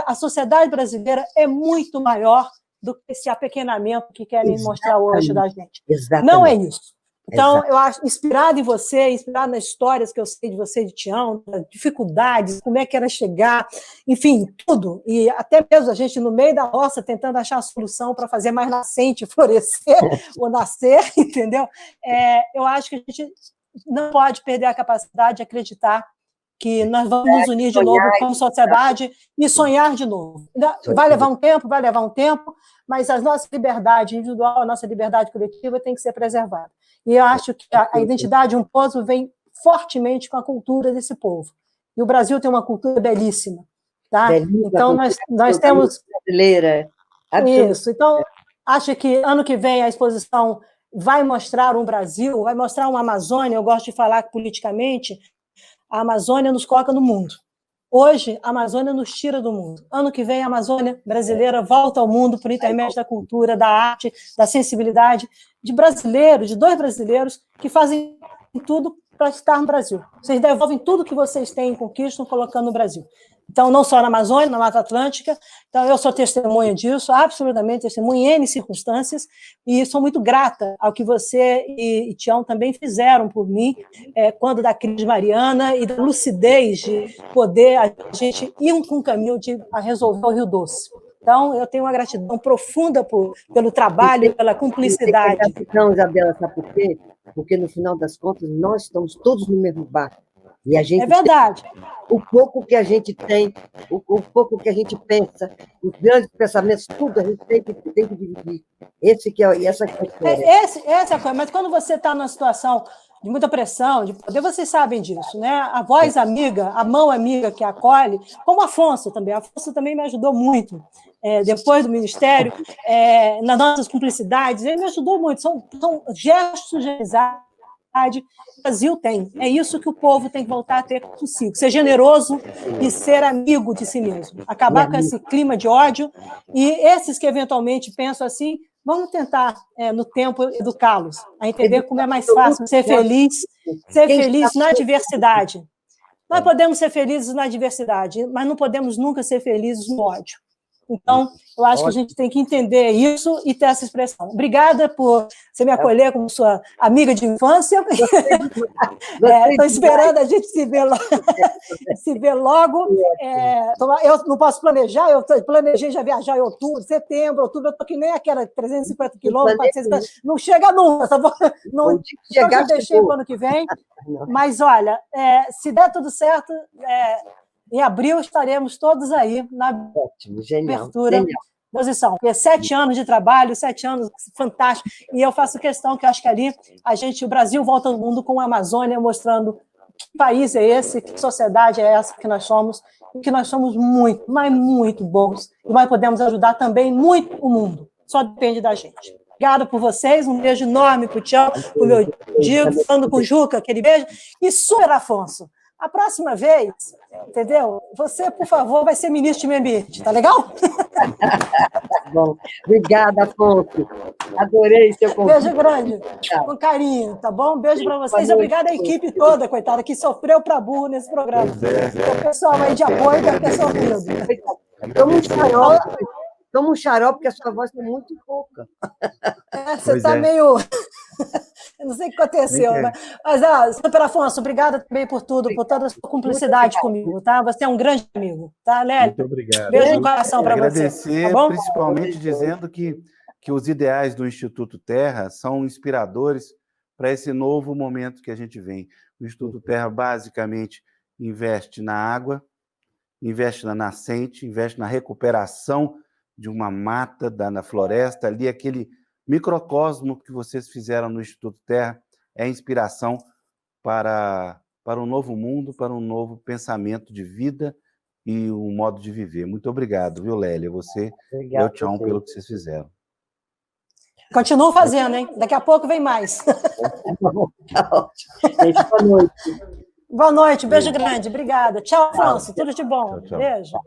a sociedade brasileira é muito maior do que esse apequenamento que querem mostrar hoje da gente. Não é isso. Então, eu acho, inspirado em você, inspirado nas histórias que eu sei de você, de Tião, das dificuldades, como é que era chegar, enfim, tudo. E até mesmo a gente, no meio da roça, tentando achar a solução para fazer mais nascente florescer ou nascer, entendeu? Eu acho que a gente não pode perder a capacidade de acreditar que nós vamos nos unir de novo como sociedade e sonhar de novo. Vai levar um tempo, mas a nossa liberdade individual, a nossa liberdade coletiva tem que ser preservada. E eu acho que a identidade de um povo vem fortemente com a cultura desse povo. E o Brasil tem uma cultura belíssima. Tá? Então, nós temos... brasileira. Isso. Então, acho que ano que vem a exposição vai mostrar um Brasil, vai mostrar uma Amazônia, eu gosto de falar politicamente, a Amazônia nos coloca no mundo. Hoje, a Amazônia nos tira do mundo. Ano que vem, a Amazônia brasileira volta ao mundo por intermédio da cultura, da arte, da sensibilidade de brasileiros, de 2 brasileiros que fazem tudo para estar no Brasil. Vocês devolvem tudo que vocês têm em conquista colocando no Brasil. Então, não só na Amazônia, na Mata Atlântica. Então, eu sou testemunha disso, absolutamente testemunha em N circunstâncias, e sou muito grata ao que você e Tião também fizeram por mim, quando da crise mariana e da lucidez de poder a gente ir com um caminho a resolver o Rio Doce. Então, eu tenho uma gratidão profunda pelo trabalho e pela cumplicidade. Não, Isabela, sabe por quê? Porque, no final das contas, nós estamos todos no mesmo barco. E a gente verdade. O pouco que a gente tem, o pouco que a gente pensa, os grandes pensamentos, tudo a gente tem que dividir. Essa que é a essa é a coisa. Mas quando você está numa situação de muita pressão, de poder, vocês sabem disso, né? A voz amiga, a mão amiga que acolhe, como Afonso também. Afonso também me ajudou muito. Depois do Ministério, nas nossas cumplicidades, ele me ajudou muito. São gestos de amizade. O Brasil tem. É isso que o povo tem que voltar a ter consigo. Ser generoso e ser amigo de si mesmo. Acabar com esse clima de ódio. E esses que eventualmente pensam assim, vamos tentar, no tempo, educá-los a entender como é mais fácil ser feliz na diversidade. Nós podemos ser felizes na diversidade, mas não podemos nunca ser felizes no ódio. Então, eu acho que a gente tem que entender isso e ter essa expressão. Obrigada por você me acolher como sua amiga de infância. Estou esperando a gente se ver logo. Eu não posso planejar, eu planejei já viajar em outubro, setembro, outubro, eu estou que nem aquela 350 quilômetros, 400, não chega nunca, tá bom? Não já deixei para o ano que vem. Mas, olha, se der tudo certo... Em abril estaremos todos aí na abertura da exposição. Porque 7 anos de trabalho, 7 anos fantásticos, e eu faço questão que acho que ali o Brasil volta ao mundo com a Amazônia, mostrando que país é esse, que sociedade é essa que nós somos, e que nós somos muito, mas muito bons, e nós podemos ajudar também muito o mundo. Só depende da gente. Obrigada por vocês, um beijo enorme para o Tião, para o meu Diego, falando com o Juca, aquele beijo, e super Afonso. A próxima vez, entendeu? Você, por favor, vai ser ministro de meio ambiente, tá legal? Bom, obrigada, Afonso. Adorei seu convite. Beijo grande, com carinho, tá bom? Beijo para vocês. Obrigada à equipe toda, coitada, que sofreu para burro nesse programa. O pessoal aí de apoio deve ter sofrido. Toma um xarope, porque a sua voz é muito pouca. Você está meio... Eu não sei o que aconteceu, mas super Afonso, obrigada também por tudo, por toda a sua cumplicidade comigo, tá? Você é um grande amigo, tá, Lélia? Muito obrigado. Beijo no coração para você. Agradecer, tá principalmente dizendo que os ideais do Instituto Terra são inspiradores para esse novo momento que a gente vem. O Instituto Terra, basicamente, investe na água, investe na nascente, investe na recuperação de uma mata, na floresta, ali aquele microcosmo que vocês fizeram no Instituto Terra é inspiração para um novo mundo, para um novo pensamento de vida e um modo de viver. Muito obrigado, viu, Lélia? Você e o Tião pelo que vocês fizeram. Continuo fazendo, hein? Daqui a pouco vem mais. Tá ótimo. Gente, boa noite. Boa noite, beijo grande. Obrigada. Tchau, Afonso. Tudo de bom. Tchau, tchau. Beijo.